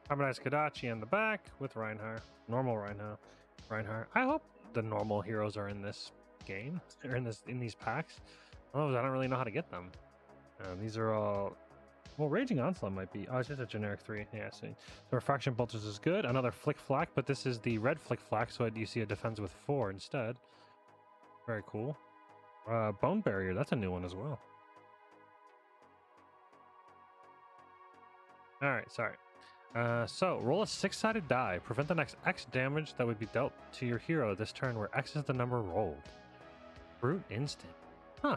Speaker 1: Harmonized Kadachi in the back with Reinhardt. Normal Reinhardt. I hope the normal heroes are in this game, or in these packs. Otherwise, I don't really know how to get them. These are all. Well, Raging Onslaught might be. Oh, it's just a generic 3. Yeah, see. So Refraction Bolters is good. Another Flick Flack, but this is the red Flick Flack, so you see it defends with 4 instead. Very cool. Bone Barrier, that's a new one as well. Alright, sorry. So, roll a 6-sided die. Prevent the next X damage that would be dealt to your hero this turn, where X is the number rolled. Brute Instant. Huh.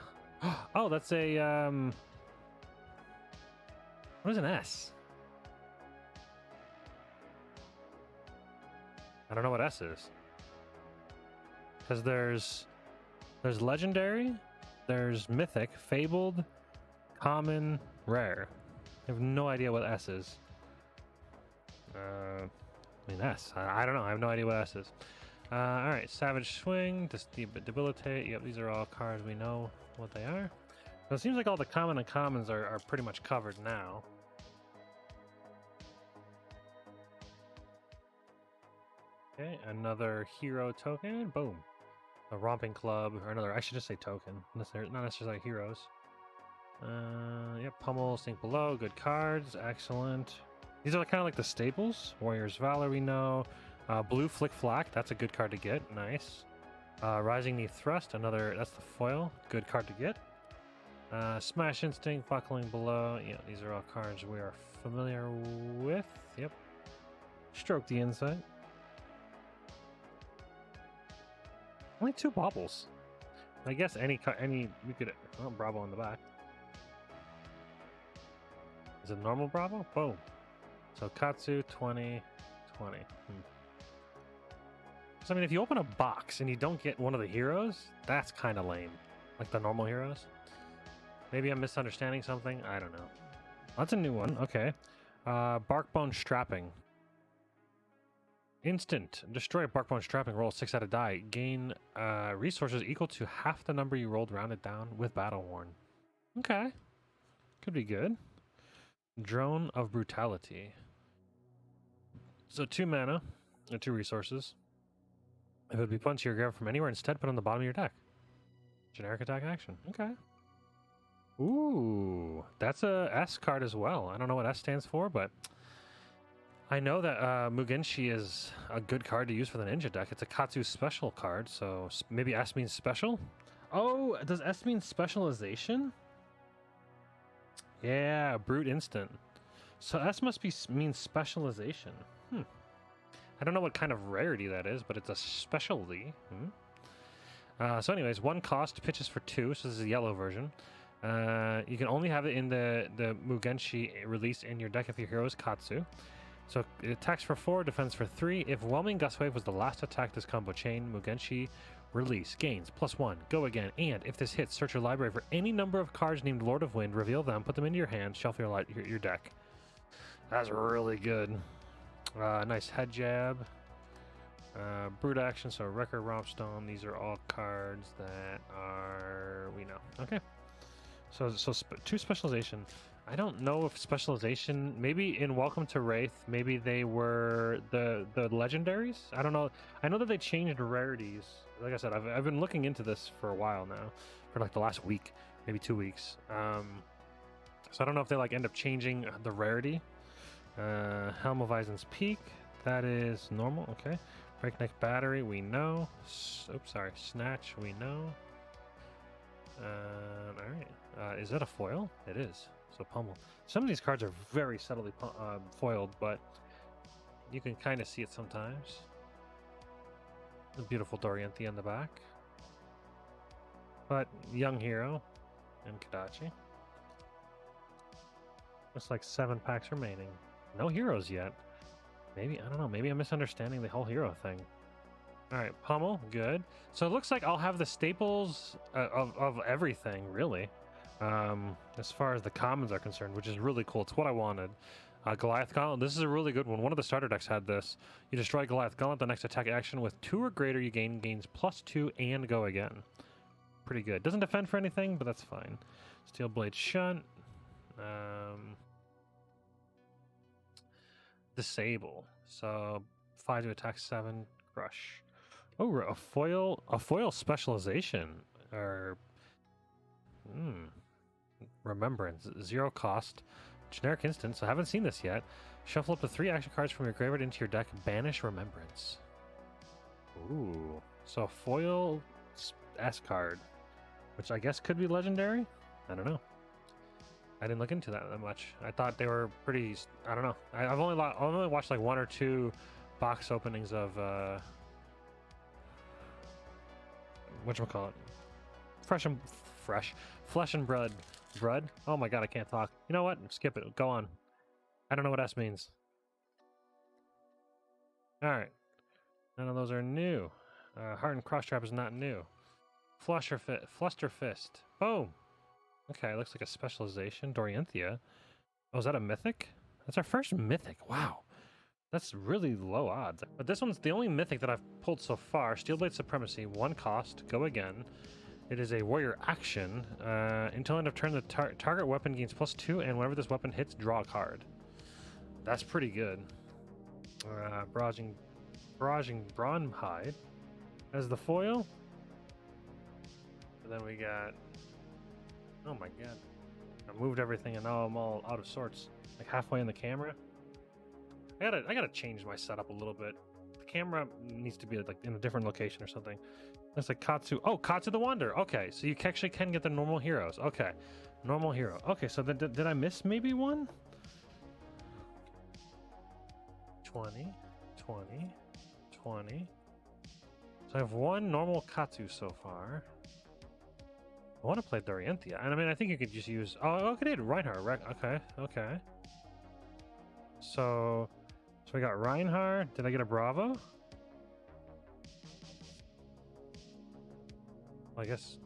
Speaker 1: Oh, that's a, What is an S? I don't know what S is. Because there's legendary, there's mythic, fabled, common, rare. I have no idea what S is. I mean S. I don't know. I have no idea what S is. All right, Savage Swing, Debilitate. Yep, these are all cards we know what they are. So it seems like all the common and commons are pretty much covered now. Okay, another hero token. Boom. A Romping Club, or another, I should just say token. Not necessarily heroes. Yep, Pummel, Sink Below, good cards, excellent. These are kind of like the staples. Warrior's Valor we know. Blue Flick Flack, that's a good card to get, nice. Rising Knee Thrust, another, that's the foil, good card to get. Smash Instinct, Buckling Below, yeah, these are all cards we are familiar with, yep. Stroke the Insight. Only 2 baubles. I guess any we could. Oh, Bravo on the back. Is it normal Bravo? Boom. So Katsu 20. So I mean, if you open a box and you don't get one of the heroes, that's kind of lame. Like the normal heroes. Maybe I'm misunderstanding something. I don't know. That's a new one. Okay. Barkbone Strapping. Instant. Destroy a Barkbone Strapping. Roll a 6-sided die. Gain resources equal to half the number you rolled rounded down with Battle Worn. Okay. Could be good. Drone of Brutality. So 2 mana. Or 2 resources. If it would be put into your grab from anywhere, instead put on the bottom of your deck. Generic attack action. Okay. Ooh. That's a S card as well. I don't know what S stands for, but I know that Mugenshi is a good card to use for the ninja deck. It's a Katsu special card, so maybe S means special? Oh, does S mean specialization? Yeah, Brute Instant. So S must mean specialization. I don't know what kind of rarity that is, but it's a specialty. So anyways, 1 cost, pitches for 2, so this is a yellow version. You can only have it in the Mugenshi release in your deck if your hero is Katsu. So it attacks for 4, defends for 3. If Whelming Gust Wave was the last attack this combo chain, Mugenshi release gains +1. Go again. And if this hits, search your library for any number of cards named Lord of Wind, reveal them, put them into your hand, shuffle your deck. That's really good. Nice head jab. Brute action, so Wrecker, Rompstone. These are all cards that are we know. Okay. So two specialization. I don't know if specialization. Maybe in Welcome to Rathe, maybe they were the legendaries. I don't know. I know that they changed rarities. Like I said, I've been looking into this for a while now, for like the last week, maybe 2 weeks. So I don't know if they like end up changing the rarity. Helm of Eisen's Peak. That is normal. Okay. Breakneck Battery, we know. Oops, sorry. Snatch, we know. Alright. Is that a foil? It is. So Pummel. Some of these cards are very subtly foiled, but you can kind of see it sometimes. The beautiful Dorianthia in the back. But Young Hero and Kadachi. Looks like 7 packs remaining. No heroes yet. Maybe, I don't know, maybe I'm misunderstanding the whole hero thing. Alright, Pummel, good. So it looks like I'll have the staples of everything, really. As far as the commons are concerned, which is really cool. It's what I wanted. Goliath Gauntlet, this is a really good one. One of the starter decks had this. You destroy Goliath Gauntlet, the next attack action with 2 or greater you gains +2 and go again. Pretty good. Doesn't defend for anything, but that's fine. Steel Blade Shunt. Disable. So 5 to attack, 7 crush. Oh, a foil specialization or remembrance. 0 cost. Generic instant. So I haven't seen this yet. Shuffle up to 3 action cards from your graveyard into your deck. Banish remembrance. Ooh. So foil S card, which I guess could be legendary. I don't know. I didn't look into that much. I thought they were pretty. I don't know. I've only watched like 1 or 2 box openings of whatchamacallit? Flesh and blood. Oh my god, I can't talk. You know what? Skip it. Go on. I don't know what S means. All right. None of those are new. Heart and Cross Trap is not new. Flusterfist. Boom. Okay, looks like a specialization. Dorianthia. Oh, is that a mythic? That's our first mythic. Wow. That's really low odds. But this one's the only mythic that I've pulled so far. Steelblade Supremacy. 1 cost. Go again. It is a warrior action. Until end of turn, the target weapon gains +2, and whenever this weapon hits, draw a card. That's pretty good. Barraging Brawnhide as the foil. And then we got... Oh my god. I moved everything and now I'm all out of sorts. Like halfway in the camera. I gotta change my setup a little bit. The camera needs to be like in a different location or something. That's like Katsu. Oh, Katsu the Wanderer. Okay, so you actually can get the normal heroes. Okay. Normal hero. Okay, so did I miss maybe one? 20, 20, 20. So I have 1 normal Katsu so far. I want to play Dorianthia. And I mean, I think you could just use... Oh, okay, Reinhard. Okay. So we got Reinhard. Did I get a Bravo? Well, I guess...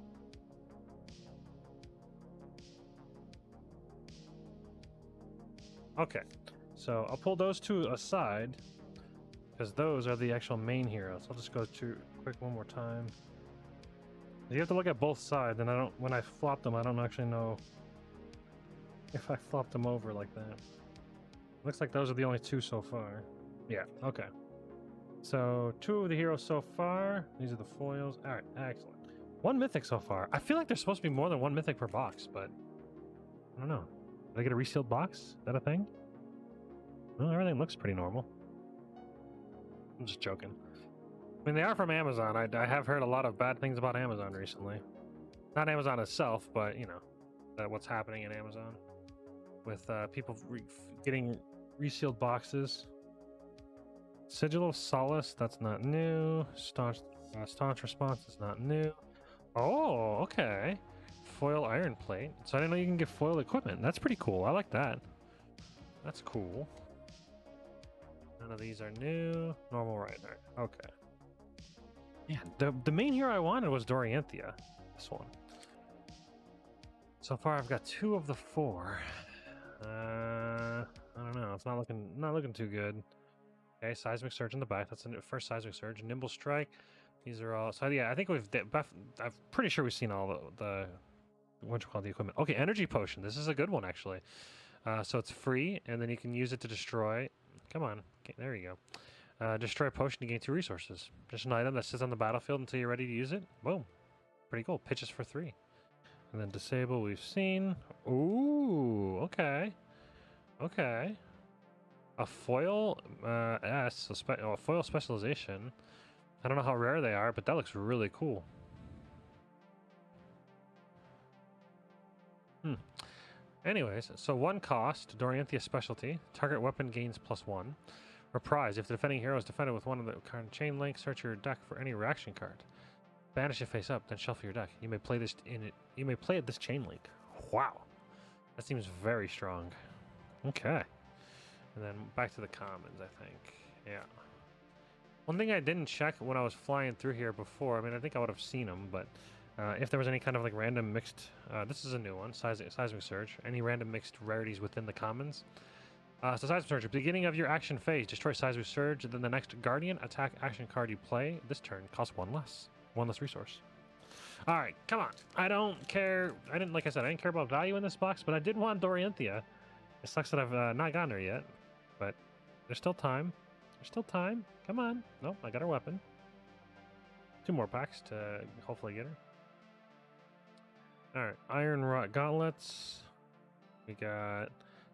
Speaker 1: Okay. So I'll pull those 2 aside, because those are the actual main heroes. I'll just go through quick one more time. You have to look at both sides, and when I flop them, I don't actually know if I flopped them over like that. Looks like those are the only 2 so far. Yeah, okay. So 2 of the heroes so far. These are the foils. All right, excellent. 1 mythic so far. I feel like there's supposed to be more than 1 mythic per box, but I don't know. Did I get a resealed box? Is that a thing? Well, everything looks pretty normal. I'm just joking. I mean, they are from Amazon. I have heard a lot of bad things about Amazon recently. Not Amazon itself, but, you know, what's happening in Amazon. With people getting resealed boxes. Sigil of Solace, that's not new. Staunch Response is not new. Oh, okay. Foil Iron Plate. So I didn't know you can get foil equipment. That's pretty cool. I like that. That's cool. None of these are new. Normal Reinhardt. Okay. Yeah, the main hero I wanted was Dorianthia. This one. So far, I've got 2 of the 4. I don't know. It's not looking too good.
Speaker 2: Okay, Seismic Surge in the back. That's the first Seismic Surge. Nimble Strike. These are all... So, yeah, I think I'm pretty sure we've seen all the what you call the equipment. Okay, Energy Potion. This is a good one, actually. So it's free, and then you can use it to destroy... Come on. Okay, there you go. Destroy a potion to gain 2 resources. Just an item that sits on the battlefield until you're ready to use it. Boom. Pretty cool. Pitches for 3. And then Disable we've seen. Ooh, okay. Okay. A foil S, a foil specialization. I don't know how rare they are, but that looks really cool. Anyways, so 1 cost, Dorianthia specialty. Target weapon gains +1. Reprise, if the defending hero is defended with one of the card chain link, search your deck for any reaction card. Banish it face up, then shuffle your deck. You may play this you may play at this chain link. Wow. That seems very strong. Okay. And then back to the commons, I think. Yeah. One thing I didn't check when I was flying through here before, I mean, I think I would have seen them, but if there was any kind of like random mixed, this is a new one, Seismic Surge, any random mixed rarities within the commons. So Seismic Surge, at the beginning of your action phase, destroy Seismic Surge, then the next Guardian attack action card you play this turn costs 1 less. 1 less resource. Alright, come on. I don't care, like I said, I didn't care about value in this box, but I did want Dorianthia. It sucks that I've not gotten her yet, but there's still time. There's still time. Come on. Nope, I got her weapon. 2 more packs to hopefully get her. Alright, Iron Rod Gauntlets. We got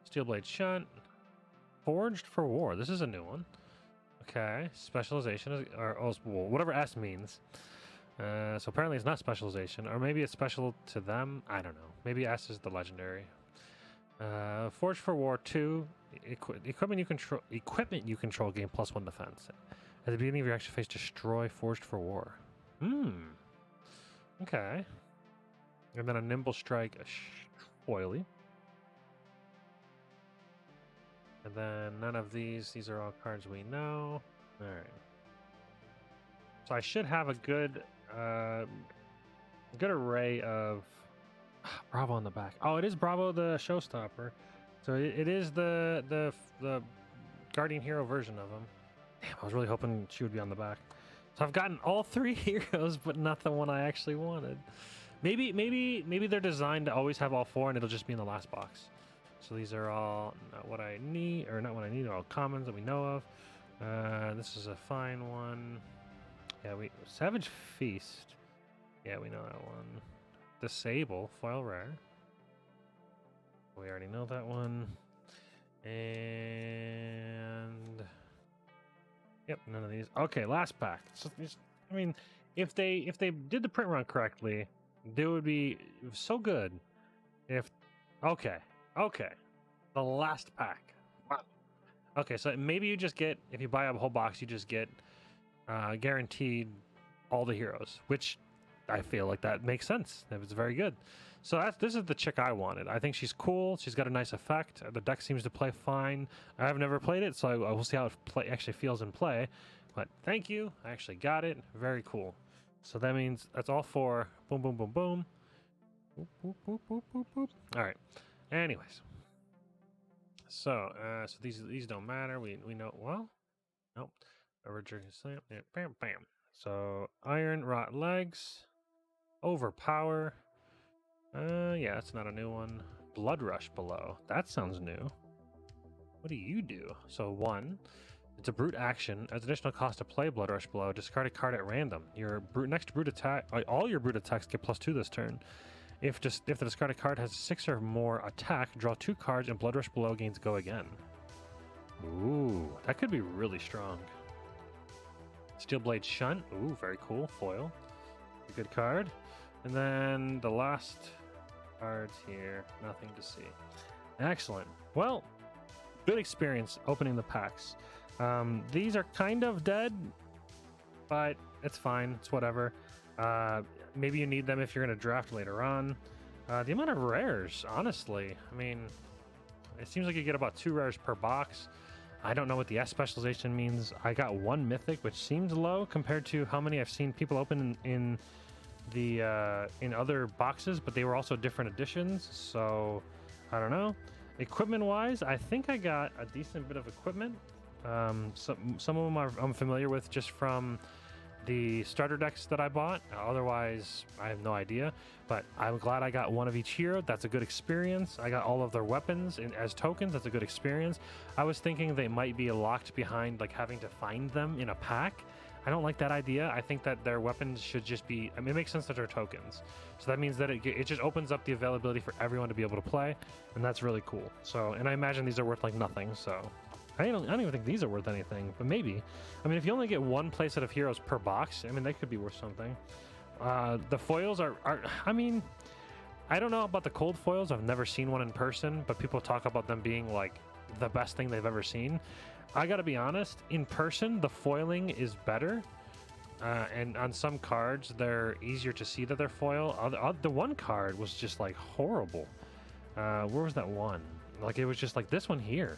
Speaker 2: Steel Blade Shunt. Forged for War. This is a new one. Okay, specialization, or whatever S means. So apparently it's not specialization, or maybe it's special to them. I don't know. Maybe S is the legendary. Forged for War 2. Equipment you control gain +1 defense. At the beginning of your action phase, destroy Forged for War. Okay. And then a Nimble Strike, foily. And then none of these are all cards we know. Alright. So I should have a good array of Bravo on the back. Oh, it is Bravo the Showstopper. So it is the Guardian Hero version of him. Damn, I was really hoping she would be on the back. So I've gotten all 3 heroes, but not the one I actually wanted. Maybe they're designed to always have all 4, and it'll just be in the last box. So these are all not what I need, or not what I need. They're all commons that we know of. This is a fine one. Yeah, Savage Feast. Yeah, we know that one. Disable, foil rare. We already know that one. And yep, none of these. Okay, last pack. So I mean, if they did the print run correctly, they would be so good. If okay, the last pack. Wow. Okay, so maybe you just get, if you buy a whole box, you just get guaranteed all the heroes, which I feel like that makes sense. It's very good. So this is the chick I wanted. I think she's cool. She's got a nice effect. The deck seems to play fine. I've never played it, so I will see how it actually feels in play. But thank you. I actually got it. Very cool. So that means that's all 4. Boom, boom, boom, boom. Boop, boop, boop, boop, boop, boop. All right. Anyways. So these don't matter. We know. Well, nope. Original slam. Yeah, bam, bam. So Iron Rot Legs. Overpower. Yeah, that's not a new one. Blood Rush Below. That sounds new. What do you do? So 1, it's a brute action. As additional cost to play Blood Rush Below, discard a card at random. Your next brute attack, all your brute attacks get +2 this turn. If the discarded card has 6 or more attack, draw 2 cards and Blood Rush Below gains go again. Ooh, that could be really strong. Steel Blade Shunt. Ooh, very cool. Foil. A good card. And then the last cards here, nothing to see. Excellent. Well, good experience opening the packs. These are kind of dead, but it's fine. It's whatever. Maybe you need them if you're going to draft later on. The amount of rares, honestly, I mean, it seems like you get about 2 rares per box. I don't know what the S specialization means. I got 1 mythic, which seems low compared to how many I've seen people open in other boxes, but they were also different editions, so I don't know. Equipment wise, I think I got a decent bit of equipment.
Speaker 1: Some of them I'm familiar with just from the starter decks that I bought. Otherwise, I have no idea. But I'm glad I got one of each hero. That's a good experience. I got all of their weapons as tokens. That's a good experience. I was thinking they might be locked behind like having to find them in a pack. I don't like that idea. I think that their weapons should just be, I mean, it makes sense that they're tokens. So that means that it just opens up the availability for everyone to be able to play. And that's really cool. So, and I imagine these are worth like nothing. So I don't even think these are worth anything, but maybe. I mean, if you only get one playset of heroes per box, I mean, they could be worth something. The foils are, I mean, I don't know about the cold foils. I've never seen one in person, but people talk about them being like the best thing they've ever seen. I gotta be honest, in person, the foiling is better. And on some cards, they're easier to see that they're foil. The one card was just like horrible. Where was that one? Like, it was just like this one here.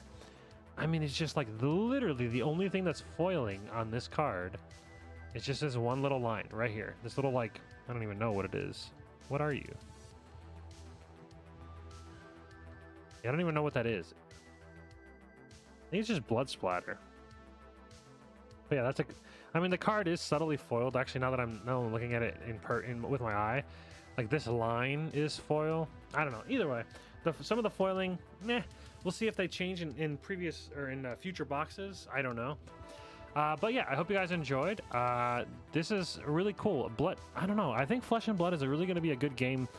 Speaker 1: I mean, it's just like literally the only thing that's foiling on this card. It's just this one little line right here. This little, like, I don't even know what it is. What are you? I don't even know what that is. I think it's just blood splatter. But yeah, that's I mean, the card is subtly foiled. Actually, now that I'm looking at it with my eye, like this line is foil. I don't know. Either way, some of the foiling, meh. We'll see if they change in previous or in future boxes. I don't know. But yeah, I hope you guys enjoyed. This is really cool. Blood, I don't know. I think Flesh and Blood is really going to be a good game.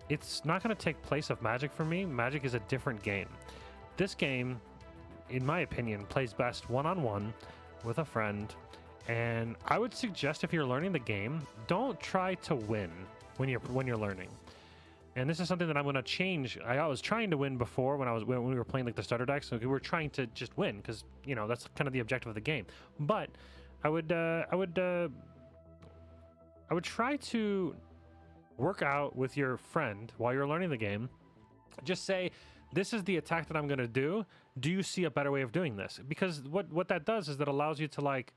Speaker 1: It's not going to take place of Magic for me. Magic is a different game. This game, in my opinion, plays best one-on-one with a friend. And I would suggest if you're learning the game, don't try to win when you're learning. And this is something that I'm going to change. I was trying to win before when we were playing like the starter decks. So we were trying to just win because, you know, that's kind of the objective of the game. But I would try to work out with your friend while you're learning the game. Just say, this is the attack that I'm going to do. Do you see a better way of doing this? Because what that does is that allows you to, like,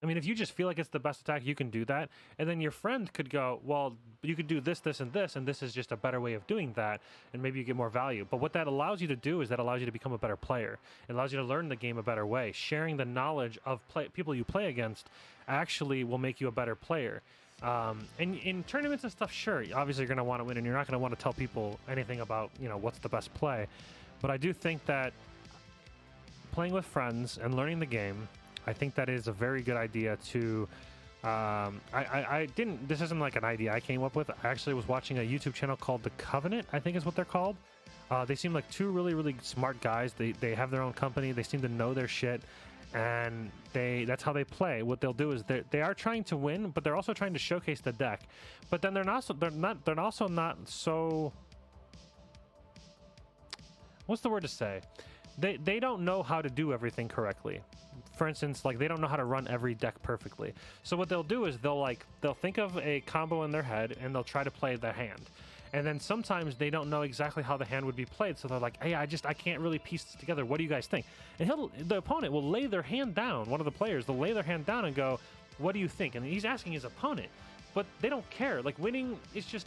Speaker 1: I mean, if you just feel like it's the best attack, you can do that. And then your friend could go, well, you could do this, this, and this is just a better way of doing that. And maybe you get more value. But what that allows you to do is that allows you to become a better player. It allows you to learn the game a better way. Sharing the knowledge of people you play against actually will make you a better player. And in tournaments and stuff, sure, obviously you're going to want to win, and you're not going to want to tell people anything about, you know, what's the best play. But I do think that playing with friends and learning the game, I think that is a very good idea to, this isn't like an idea I came up with. I actually was watching a YouTube channel called The Covenant, I think is what they're called. They seem like two really, really smart guys. They have their own company. They seem to know their shit, and that's how they play. What they'll do is they are trying to win, but they're also trying to showcase the deck. But then they're also not so, what's the word to say? They don't know how to do everything correctly. For instance, like, they don't know how to run every deck perfectly. So what they'll do is they'll think of a combo in their head and they'll try to play their hand. And then sometimes they don't know exactly how the hand would be played. So they're like, hey, I can't really piece this together. What do you guys think? And the opponent will lay their hand down. One of the players, they'll lay their hand down and go, what do you think? And he's asking his opponent, but they don't care. Like, winning is just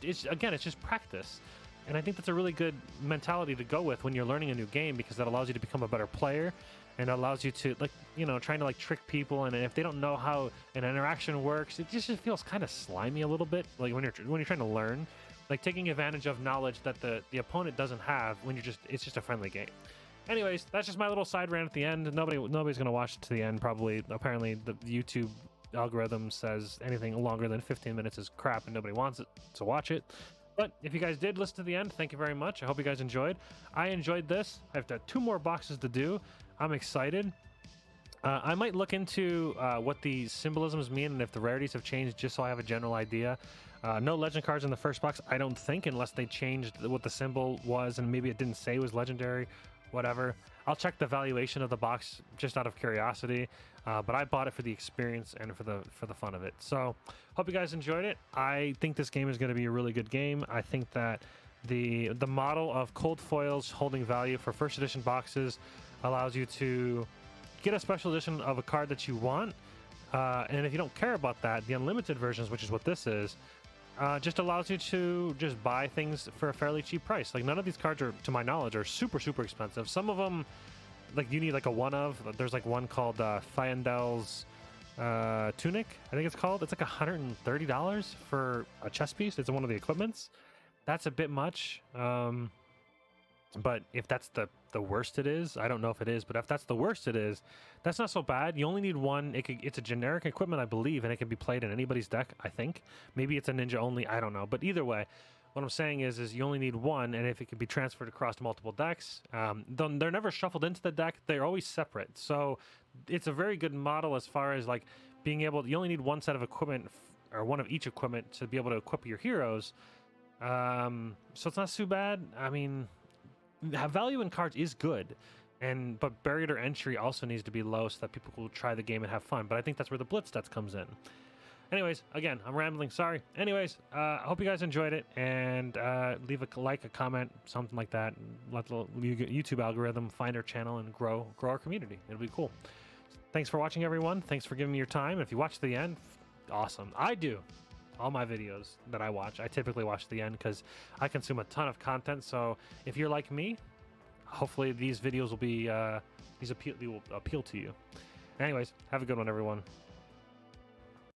Speaker 1: practice. And I think that's a really good mentality to go with when you're learning a new game, because that allows you to become a better player. And it allows you to, like, you know, trying to, like, trick people. And if they don't know how an interaction works, it just feels kind of slimy a little bit. Like, when you're trying to learn, like, taking advantage of knowledge that the opponent doesn't have when it's just a friendly game. Anyways, that's just my little side rant at the end. Nobody's gonna watch it to the end, probably. Apparently, the YouTube algorithm says anything longer than 15 minutes is crap, and nobody wants it to watch it. But if you guys did listen to the end, thank you very much. I hope you guys enjoyed. I enjoyed this. I have 2 more boxes to do. I'm excited. I might look into what the symbolisms mean and if the rarities have changed, just so I have a general idea. No legend cards in the first box, I don't think, unless they changed what the symbol was and maybe it didn't say it was legendary, whatever. I'll check the valuation of the box just out of curiosity, but I bought it for the experience and for the fun of it. So hope you guys enjoyed it. I think this game is going to be a really good game. I think that the model of cold foils holding value for first edition boxes allows you to get a special edition of a card that you want, and if you don't care about that, the unlimited versions, which is what this is, just allows you to just buy things for a fairly cheap price. Like, none of these cards are, to my knowledge, are super expensive. Some of them like you need like a one of. There's like one called Fyandel's Tunic, I think it's called. It's like $130 for a chest piece. It's one of the equipments. That's a bit much. But if that's the worst it is, I don't know if it is, but if that's the worst it is, that's not so bad. You only need one. It's a generic equipment, I believe, and it can be played in anybody's deck, I think. Maybe it's a ninja only, I don't know. But either way, what I'm saying is you only need one, and if it can be transferred across multiple decks, they're never shuffled into the deck. They're always separate. So it's a very good model as far as like being able to, you only need one set of equipment or one of each equipment to be able to equip your heroes. So it's not too bad. I mean, value in cards is good, but barrier to entry also needs to be low so that people will try the game and have fun. But I think that's where the blitz stats comes in. Anyways, again, I'm rambling, sorry. Anyways, I hope you guys enjoyed it, and leave a like, a comment, something like that, and let the YouTube algorithm find our channel and grow our community. It'll be cool. Thanks for watching, everyone. Thanks for giving me your time. If you watch to the end, awesome. I do. All my videos that I watch, I typically watch to the end because I consume a ton of content. So if you're like me, hopefully these videos will be will appeal to you. Anyways, have a good one, everyone.